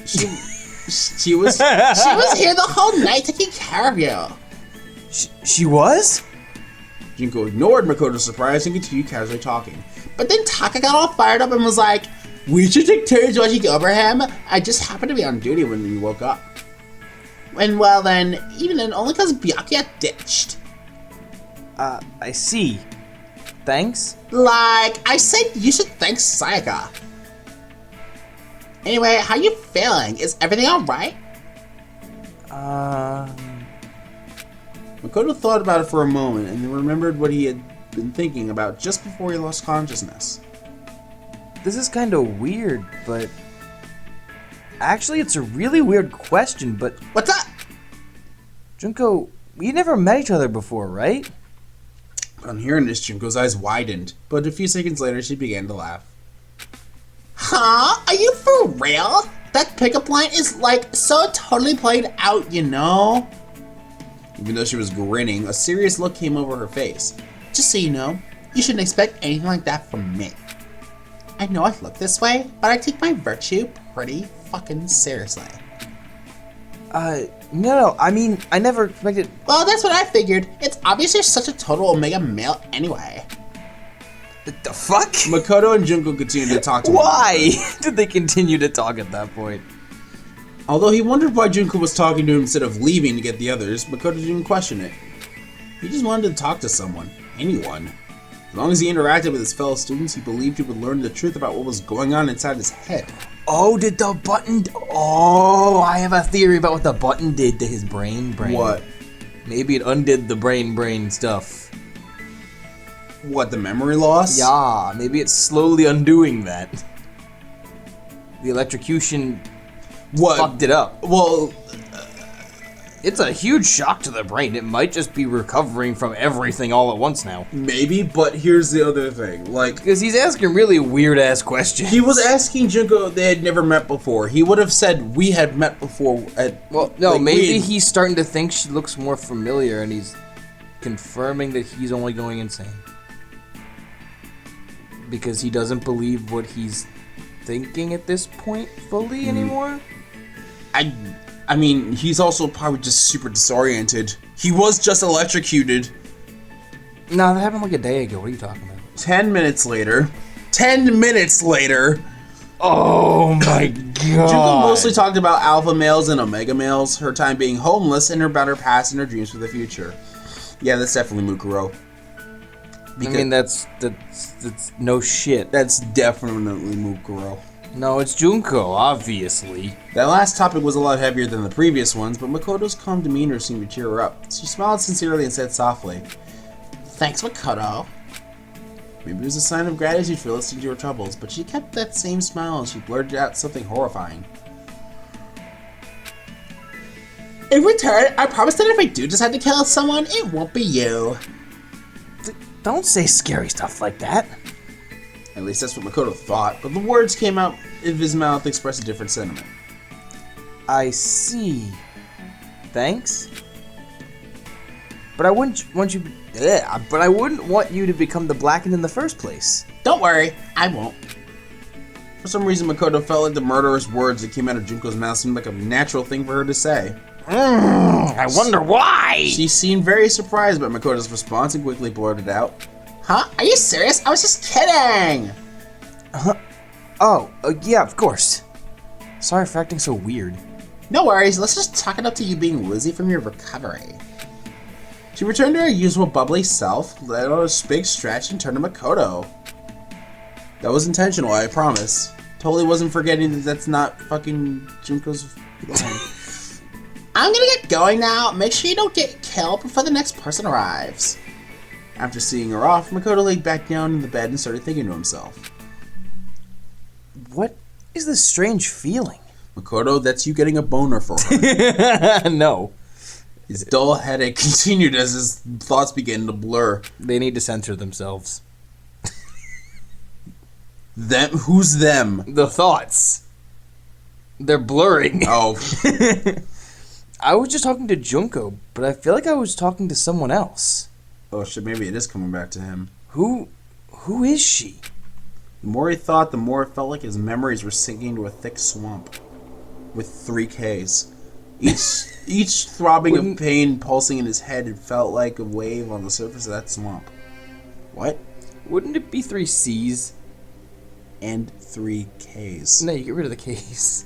She was here the whole night taking care of you. She was? Junko ignored Makoto's surprise and continued casually talking. But then Taka got all fired up and was like, we should take turns watching over him. I just happened to be on duty when we woke up. And well then, even then, only because Byakuya ditched. I see. Thanks? Like, I said you should thank Sayaka. Anyway, how you feeling? Is everything alright? Makoto thought about it for a moment and then remembered what he had been thinking about just before he lost consciousness. This is kind of weird, but... Actually, it's a really weird question, but... What's up? Junko, we never met each other before, right? On hearing this, Junko's eyes widened, but a few seconds later she began to laugh. Huh? Are you for real? That pickup line is like so totally played out, you know? Even though she was grinning, a serious look came over her face. Just so you know, you shouldn't expect anything like that from me. I know I look this way, but I take my virtue pretty fucking seriously. No, I mean, I never expected... Well, that's what I figured. It's obvious you're such a total Omega male anyway. The fuck? Makoto and Junko continued to talk to him. Why did they continue to talk at that point? Although he wondered why Junko was talking to him instead of leaving to get the others, Makoto didn't question it. He just wanted to talk to someone. Anyone. As long as he interacted with his fellow students, he believed he would learn the truth about what was going on inside his head. Oh, did the button... Oh, I have a theory about what the button did to his brain. What? Maybe it undid the brain stuff. What, the memory loss? Yeah, maybe it's slowly undoing that. The electrocution fucked it up. Well... It's a huge shock to the brain. It might just be recovering from everything all at once now. Maybe, but here's the other thing. Like, because he's asking really weird-ass questions. He was asking Junko they had never met before. He would have said, we had met before at... Well, no, like maybe he's starting to think she looks more familiar, and he's confirming that he's only going insane. Because he doesn't believe what he's thinking at this point fully anymore? I mean, he's also probably just super disoriented. He was just electrocuted. No, that happened like a day ago. What are you talking about? 10 minutes later. 10 minutes later! Oh my god. Junko mostly talked about alpha males and omega males, her time being homeless, and about her past and her dreams for the future. Yeah, that's definitely Mukuro. I mean, that's no shit. That's definitely Mukuro. No, it's Junko, obviously. That last topic was a lot heavier than the previous ones, but Makoto's calm demeanor seemed to cheer her up. She smiled sincerely and said softly, "Thanks, Makoto." Maybe it was a sign of gratitude for listening to her troubles, but she kept that same smile and she blurted out something horrifying. "In return, I promise that if I do decide to kill someone, it won't be you." Don't say scary stuff like that. At least that's what Makoto thought, but the words came out of his mouth expressed a different sentiment. I see. Thanks. But I wouldn't want you. But I wouldn't want you to become the Blackened in the first place. Don't worry, I won't. For some reason, Makoto felt like the murderous words that came out of Junko's mouth seemed like a natural thing for her to say. I wonder why. She seemed very surprised by Makoto's response and quickly blurted out, "Huh? Are you serious? I was just kidding!" Oh, yeah, of course. Sorry for acting so weird. "No worries, let's just chalk it up to you being woozy from your recovery." She returned to her usual bubbly self, let out a big stretch, and turned to Makoto. That was intentional, I promise. Totally wasn't forgetting that that's not fucking Junko's line. "I'm gonna get going now. Make sure you don't get killed before the next person arrives." After seeing her off, Makoto laid back down in the bed and started thinking to himself. What is this strange feeling? "Makoto, that's you getting a boner for her." No. His dull headache continued as his thoughts began to blur. They need to censor themselves. Them? Who's them? The thoughts. They're blurring. Oh. I was just talking to Junko, but I feel like I was talking to someone else. Oh shit, maybe it is coming back to him. Who is she? The more he thought, the more it felt like his memories were sinking into a thick swamp. With 3 Ks. Each throbbing of pain pulsing in his head, it felt like a wave on the surface of that swamp. What? Wouldn't it be 3 Cs? And 3 Ks. No, you get rid of the Ks.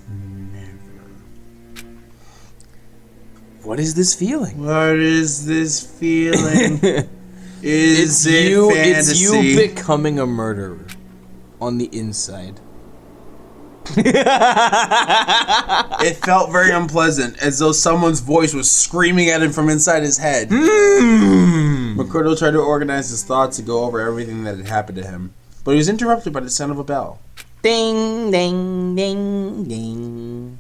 What is this feeling? What is this feeling? Is it you, fantasy? It's you becoming a murderer on the inside. It felt very unpleasant, as though someone's voice was screaming at him from inside his head. Makoto tried to organize his thoughts to go over everything that had happened to him, but he was interrupted by the sound of a bell. Ding, ding, ding, ding.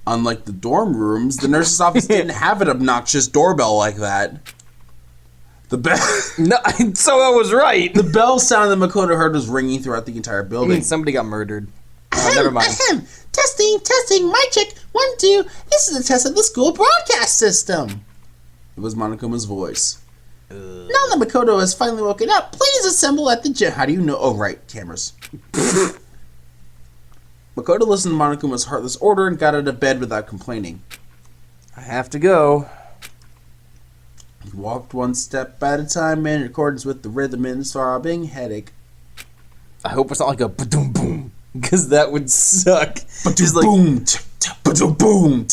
Unlike the dorm rooms, the nurse's office didn't have an obnoxious doorbell like that. The bell. No, so I was right. The bell sound that Makoto heard was ringing throughout the entire building. Somebody got murdered. Never mind. Testing, mic check, 1, 2. This is a test of the school broadcast system. It was Monokuma's voice. Now that Makoto has finally woken up, please assemble at the gym. How do you know? Oh, right, cameras. Makoto listened to Monokuma's heartless order and got out of bed without complaining. I have to go. He walked one step at a time in accordance with the rhythm and throbbing headache. I hope it's not like a ba-doom boom, because that would suck. He's like, boom, boom.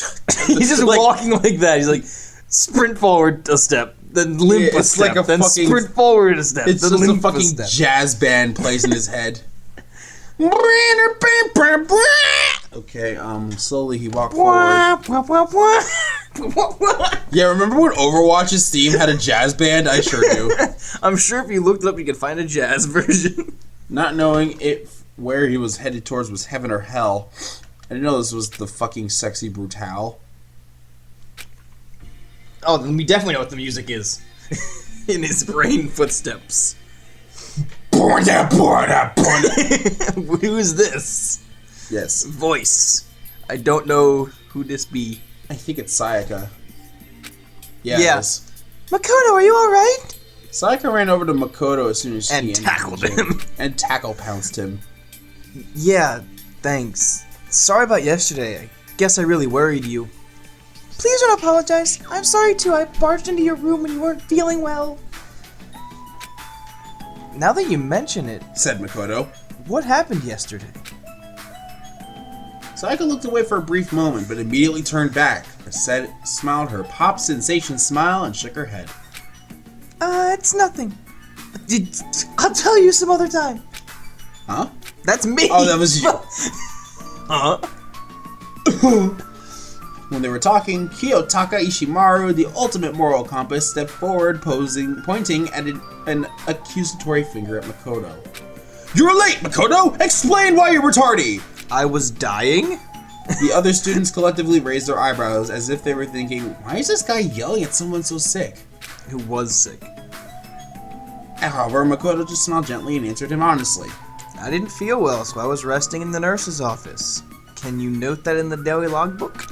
He's just like, walking like that. He's like, sprint forward a step, then limp a step, like a then fucking, sprint forward a step, it's then just limp a fucking step. jazz band plays in his head. Okay, slowly he walked forward. Yeah, remember when Overwatch's theme had a jazz band? I sure do. I'm sure if you looked it up, you could find a jazz version. Not knowing where he was headed towards was heaven or hell, I didn't know this was the fucking sexy brutale. Oh, then we definitely know what the music is. In his brain footsteps. Who is this? Yes. Voice. I don't know who this be. I think it's Sayaka. Yeah. Yeah. It is. Makoto, are you alright? Sayaka ran over to Makoto as soon as he And entered tackled the gym. him. And tackle pounced him. Yeah, thanks. Sorry about yesterday. I guess I really worried you. Please don't apologize. I'm sorry too. I barged into your room when you weren't feeling well. Now that you mention it, said Makoto. what happened yesterday? Sayaka looked away for a brief moment, but immediately turned back. Smiled her pop sensation smile and shook her head. It's nothing. I'll tell you some other time. Huh? That's me! Oh, that was you. Huh? When they were talking, Kiyotaka Ishimaru, the ultimate moral compass, stepped forward, pointing at an accusatory finger at Makoto. You're late, Makoto! Explain why you were tardy! I was dying? The other students collectively raised their eyebrows as if they were thinking, why is this guy yelling at someone so sick? Who was sick? However, Makoto just smiled gently and answered him honestly. I didn't feel well, so I was resting in the nurse's office. Can you note that in the daily logbook?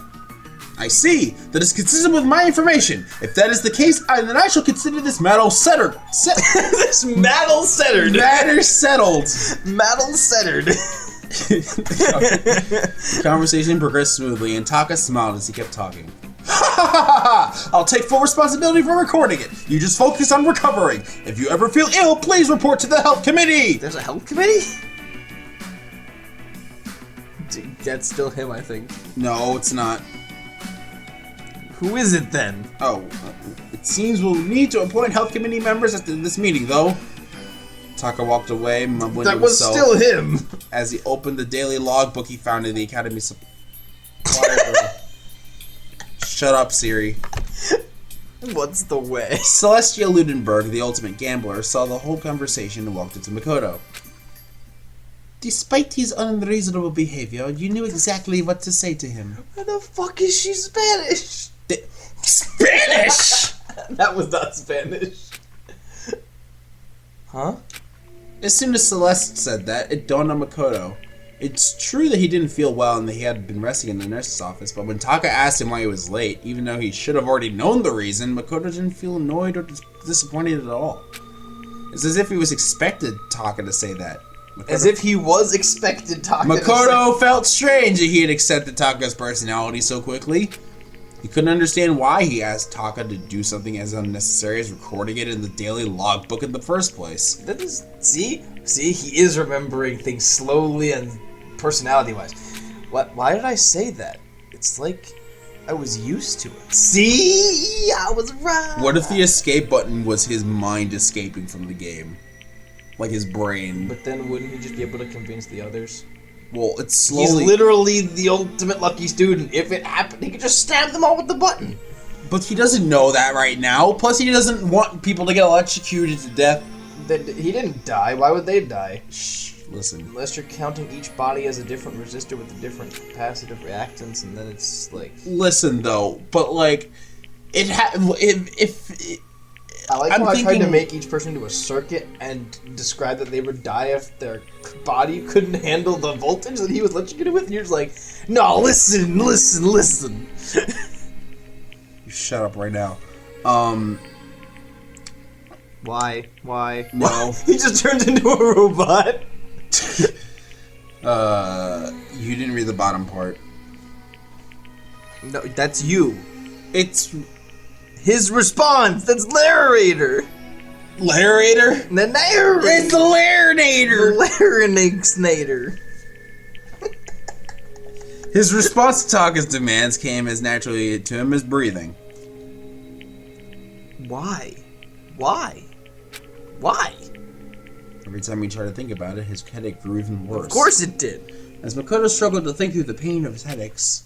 I see! That is consistent with my information! If that is the case, then I shall consider this matter settled. This matter settled! Matter settled! Matter settled! The conversation progressed smoothly, and Taka smiled as he kept talking. Ha ha ha ha! I'll take full responsibility for recording it. You just focus on recovering. If you ever feel ill, please report to the health committee. There's a health committee? That's still him, I think. No, it's not. Who is it then? Oh, it seems we'll need to appoint health committee members at this meeting, though. Taka walked away, mumbling to himself. That was still him. As he opened the daily logbook he found in the academy supply room. Shut up, Siri. What's the way? Celestia Ludenberg, the ultimate gambler, saw the whole conversation and walked into Makoto. Despite his unreasonable behavior, you knew exactly what to say to him. Why the fuck is she Spanish? Spanish?! That was not Spanish. Huh? As soon as Celeste said that, it dawned on Makoto. It's true that he didn't feel well and that he had been resting in the nurse's office, but when Taka asked him why he was late, even though he should have already known the reason, Makoto didn't feel annoyed or disappointed at all. It's as if he was expected Taka to say that. As if he was expected Taka Makoto felt strange that he had accepted Taka's personality so quickly. He couldn't understand why he asked Taka to do something as unnecessary as recording it in the daily logbook in the first place. That is, see, he is remembering things slowly and personality-wise. Why did I say that? It's like I was used to it. See, I was right. What if the escape button was his mind escaping from the game? Like his brain. But then wouldn't he just be able to convince the others? Well, it's He's slowly... literally the ultimate lucky student. If it happened, he could just stab them all with the button. But he doesn't know that right now. Plus, he doesn't want people to get electrocuted to death. He didn't die. Why would they die? Shh, listen. Unless you're counting each body as a different resistor with a different capacitive reactance, and then it's like... Listen, though, but, like, if I like I'm how I tried to thinking- make each person do a circuit and describe that they would die if their body couldn't handle the voltage that he was electrocuted with, and you're just like, no, listen. You shut up right now. Why? No. He just turned into a robot. You didn't read the bottom part. No, that's you. It's His response, that's narrator. Larator? The narrator. It's the Larinator! Larynxnator. His response to Taka's demands came as naturally to him as breathing. Why? Every time he tried to think about it, his headache grew even worse. Of course it did. As Makoto struggled to think through the pain of his headaches,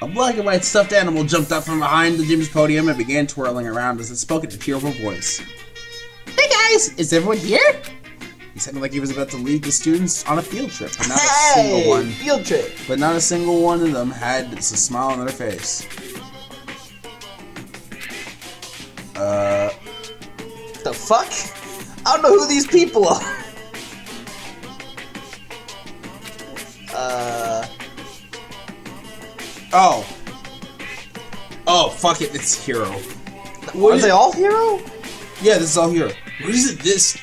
a black and white stuffed animal jumped up from behind the gym's podium and began twirling around as it spoke in a tearful voice. Hey guys, is everyone here? He sounded like he was about to lead the students on a field trip, but not a single one. Field trip. But not a single one of them had a smile on their face. The fuck? I don't know who these people are. Oh, fuck it, it's Hero. Are they all hero? Yeah, this is all Hero. What is it, this?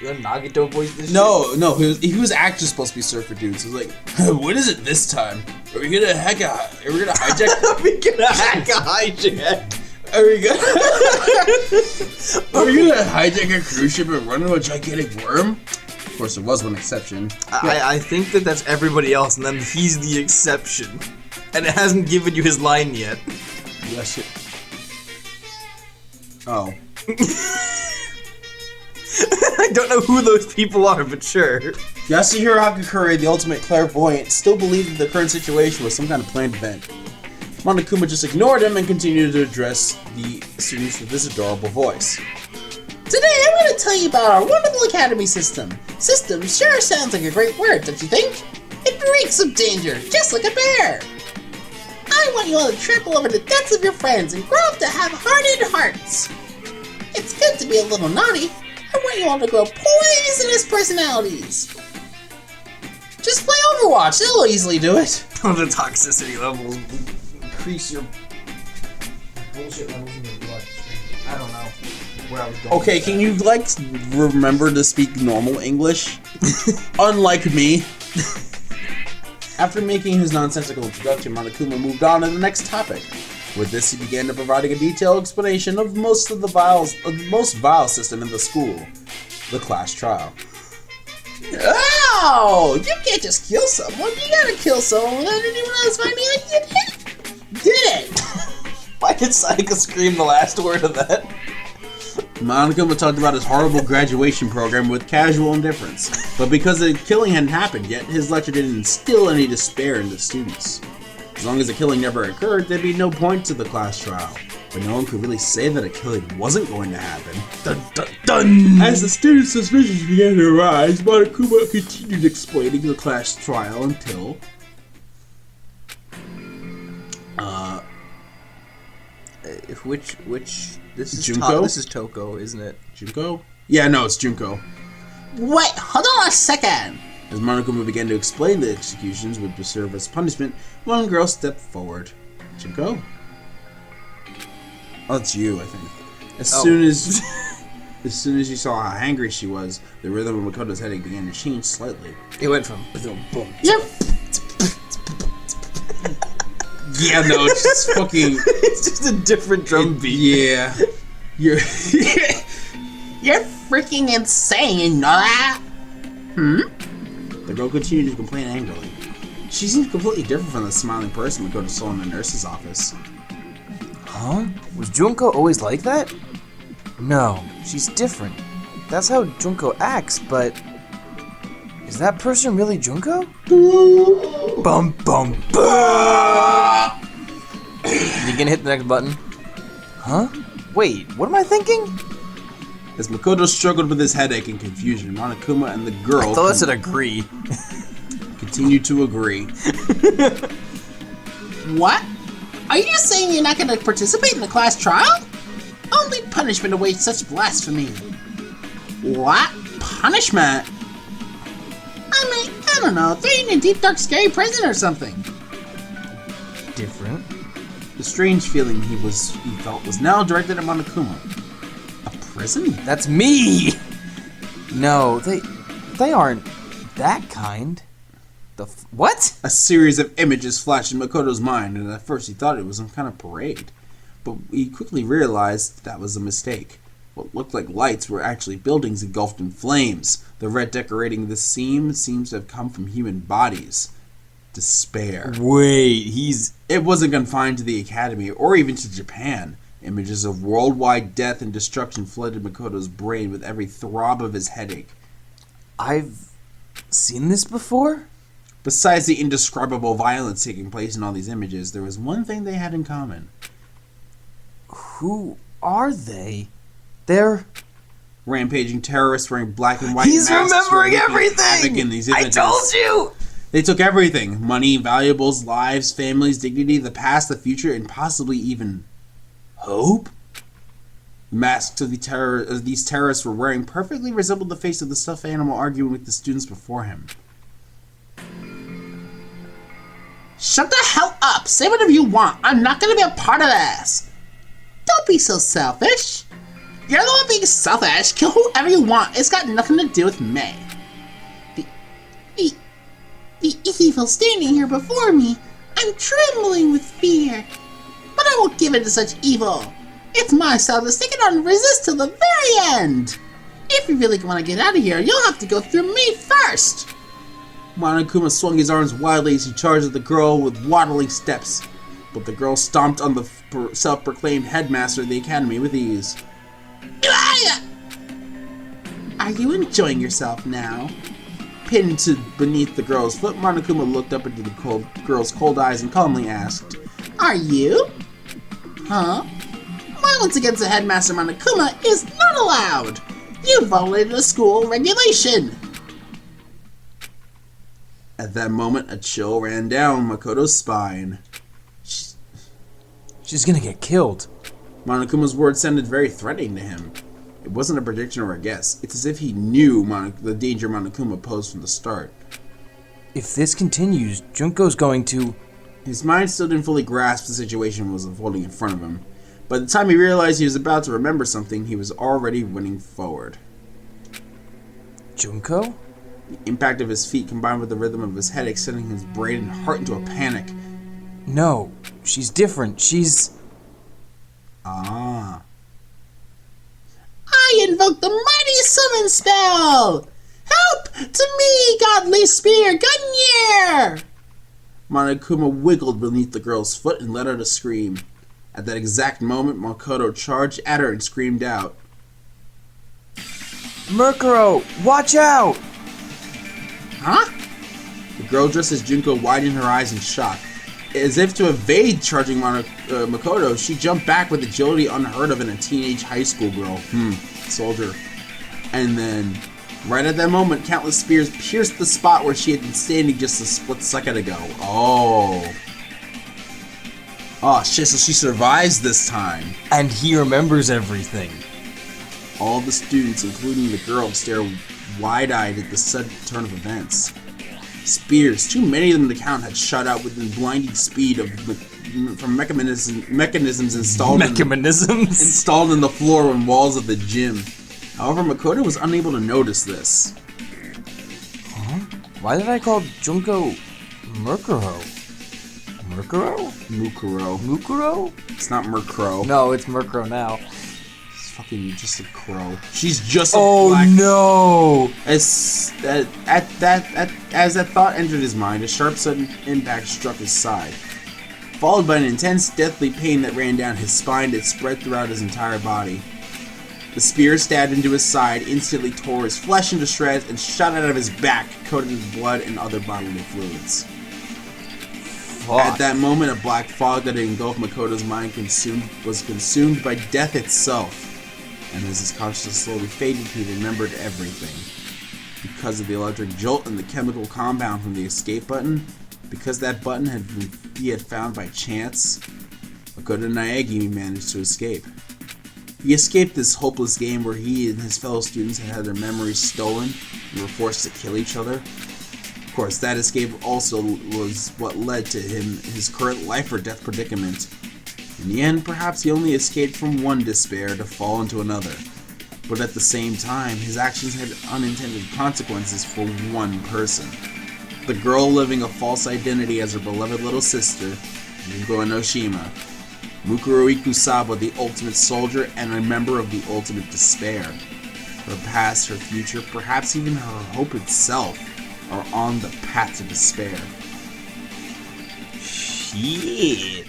The Nagato voice this No, he was actually supposed to be Surfer Dude. So he was like, what is it this time? Are we gonna hijack? Are we gonna hack a hijack? Are we gonna hijack a cruise ship and run into a gigantic worm? Of course, there was one exception. I think that's everybody else, and then he's the exception. And it hasn't given you his line yet. Yes. Oh. I don't know who those people are, but sure. Yasuhiro Hakakure, the ultimate clairvoyant, still believed that the current situation was some kind of planned event. Monokuma just ignored him and continued to address the students with this adorable voice. Today I'm going to tell you about our wonderful academy system. System sure sounds like a great word, don't you think? It reeks of danger, just like a bear. I want you all to trample over the deaths of your friends and grow up to have hardened hearts. It's good to be a little naughty. I want you all to grow poisonous personalities. Just play Overwatch, it'll easily do it. The toxicity levels increase your bullshit levels in your bloodstream. I don't know where I was going. Okay, can you, remember to speak normal English? Unlike me. After making his nonsensical introduction, Monokuma moved on to the next topic. With this, he began to providing a detailed explanation of the most vile system in the school, the class trial. Oh, you can't just kill someone. You gotta kill someone without anyone else finding out you did it. Why did Sayaka scream the last word of that? Monokuma talked about his horrible graduation program with casual indifference, but because the killing hadn't happened yet, his lecture didn't instill any despair in the students. As long as the killing never occurred, there'd be no point to the class trial. But no one could really say that a killing wasn't going to happen. Dun dun dun! As the students' suspicions began to arise, Monokuma continued explaining the class trial until... Which this is Junko? This is Toko, isn't it? Junko? Yeah, no, it's Junko. Wait, hold on a second. As Monokuma began to explain the executions would serve as punishment, one girl stepped forward. Junko? Oh, it's you, I think. As soon as you saw how angry she was, the rhythm of Makoto's headache began to change slightly. It went from boom, boom. Yep. Yeah, no, it's just fucking... It's just a different drum beat. Yeah. You're... You're freaking insane, you know that? The girl continued to complain angrily. She seemed completely different from the smiling person Makoto saw in the nurse's office. Huh? Was Junko always like that? No, she's different. That's how Junko acts, but... Is that person really Junko? Bum bum bum! You gonna hit the next button? Huh? Wait, what am I thinking? As Makoto struggled with his headache and confusion, Monokuma and the girl I thought that said agree. continued to agree. What? Are you saying you're not going to participate in the class trial? Only punishment awaits such blasphemy. What? Punishment? I mean, I don't know, throw you in a deep, dark, scary prison or something. Different. The strange feeling he felt was now directed at Monokuma. A prison? That's me! No, they aren't that kind. What? A series of images flashed in Makoto's mind, and at first he thought it was some kind of parade. But he quickly realized that was a mistake. What looked like lights were actually buildings engulfed in flames. The red decorating this scene seems to have come from human bodies. Despair. Wait, It wasn't confined to the academy or even to Japan. Images of worldwide death and destruction flooded Makoto's brain with every throb of his headache. I've seen this before? Besides the indescribable violence taking place in all these images, there was one thing they had in common. Who are they? They're... Rampaging terrorists wearing black and white He's masks remembering were wreaking everything! havoc in these images. I told you! They took everything. Money, valuables, lives, families, dignity, the past, the future, and possibly even hope? The masks of these terrorists were wearing perfectly resembled the face of the stuffed animal arguing with the students before him. Shut the hell up! Say whatever you want. I'm not gonna be a part of this. Don't be so selfish. You're the one being selfish. Kill whoever you want. It's got nothing to do with me. The evil standing here before me. I'm trembling with fear. But I won't give in to such evil. It's my style to stick it on and resist till the very end. If you really want to get out of here, you'll have to go through me first. Monokuma swung his arms wildly as he charged at the girl with waddling steps, but the girl stomped on the self-proclaimed headmaster of the academy with ease. Are you enjoying yourself now? Pinned to beneath the girl's foot, Monokuma looked up into the girl's cold eyes and calmly asked, Are you? Huh? Violence against the headmaster Monokuma is not allowed! You violated a school regulation! At that moment, a chill ran down Makoto's spine. She's gonna get killed. Monokuma's words sounded very threatening to him. It wasn't a prediction or a guess. It's as if he knew the danger Monokuma posed from the start. If this continues, Junko's going to... His mind still didn't fully grasp the situation was unfolding in front of him. By the time he realized he was about to remember something, he was already running forward. Junko? The impact of his feet combined with the rhythm of his headache sending his brain and heart into a panic. No, she's different. She's... Ah. I invoke the mighty summon spell! Help to me, godly spear, Gunyear! Monokuma wiggled beneath the girl's foot and let out a scream. At that exact moment, Makoto charged at her and screamed out, Murkuro, watch out! Huh? The girl dressed as Junko widened her eyes in shock. As if to evade charging Makoto, she jumped back with agility unheard of in a teenage high school girl. Soldier. And then, right at that moment, countless spears pierced the spot where she had been standing just a split second ago. Oh shit, so she survives this time. And he remembers everything. All the students, including the girl, stare wide-eyed at the sudden turn of events. Spears, too many of them to count, had shot out with the blinding speed from mechanisms installed in the floor and walls of the gym. However, Makoto was unable to notice this. Huh? Why did I call Junko Murkuro? Murkuro? Mukuro. Mukuro? It's not Murkuro. No, it's Murkuro now. It's fucking just a crow. She's just a black... no! As that thought entered his mind, a sharp sudden impact struck his side, followed by an intense deathly pain that ran down his spine that spread throughout his entire body. The spear stabbed into his side, instantly tore his flesh into shreds, and shot out of his back, coated with blood and other bodily fluids. Fuck. At that moment, a black fog that had engulfed Makoto's mind was consumed by death itself. And as his consciousness slowly faded, he remembered everything. Because of the electric jolt and the chemical compound from the escape button, because that button he had found by chance, Makoto Naegi managed to escape. He escaped this hopeless game where he and his fellow students had their memories stolen and were forced to kill each other. Of course, that escape also was what led to his current life or death predicament. In the end, perhaps he only escaped from one despair to fall into another. But at the same time, his actions had unintended consequences for one person. The girl living a false identity as her beloved little sister, Junko Enoshima. Mukuro Ikusaba, the ultimate soldier and a member of the ultimate despair. Her past, her future, perhaps even her hope itself, are on the path to despair. Shit.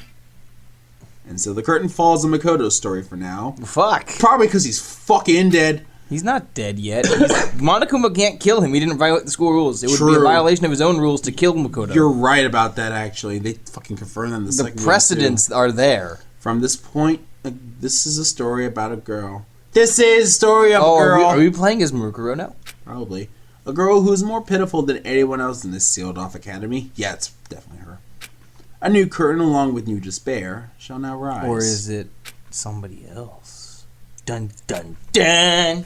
And so the curtain falls on Makoto's story for now. Fuck. Probably because he's fucking dead. He's not dead yet. Monokuma can't kill him. He didn't violate the school rules. It would be a True. violation of his own rules to kill Makoto. You're right about that, actually. They fucking confirmed that in the second one, precedents too. are there. From this point, this is a story about a girl. This is a story of a girl. Are we playing as Murkuro now? Probably. A girl who is more pitiful than anyone else in this sealed-off academy. Yeah, it's definitely her. A new curtain, along with new despair, shall now rise. Or is it somebody else? Dun dun dun!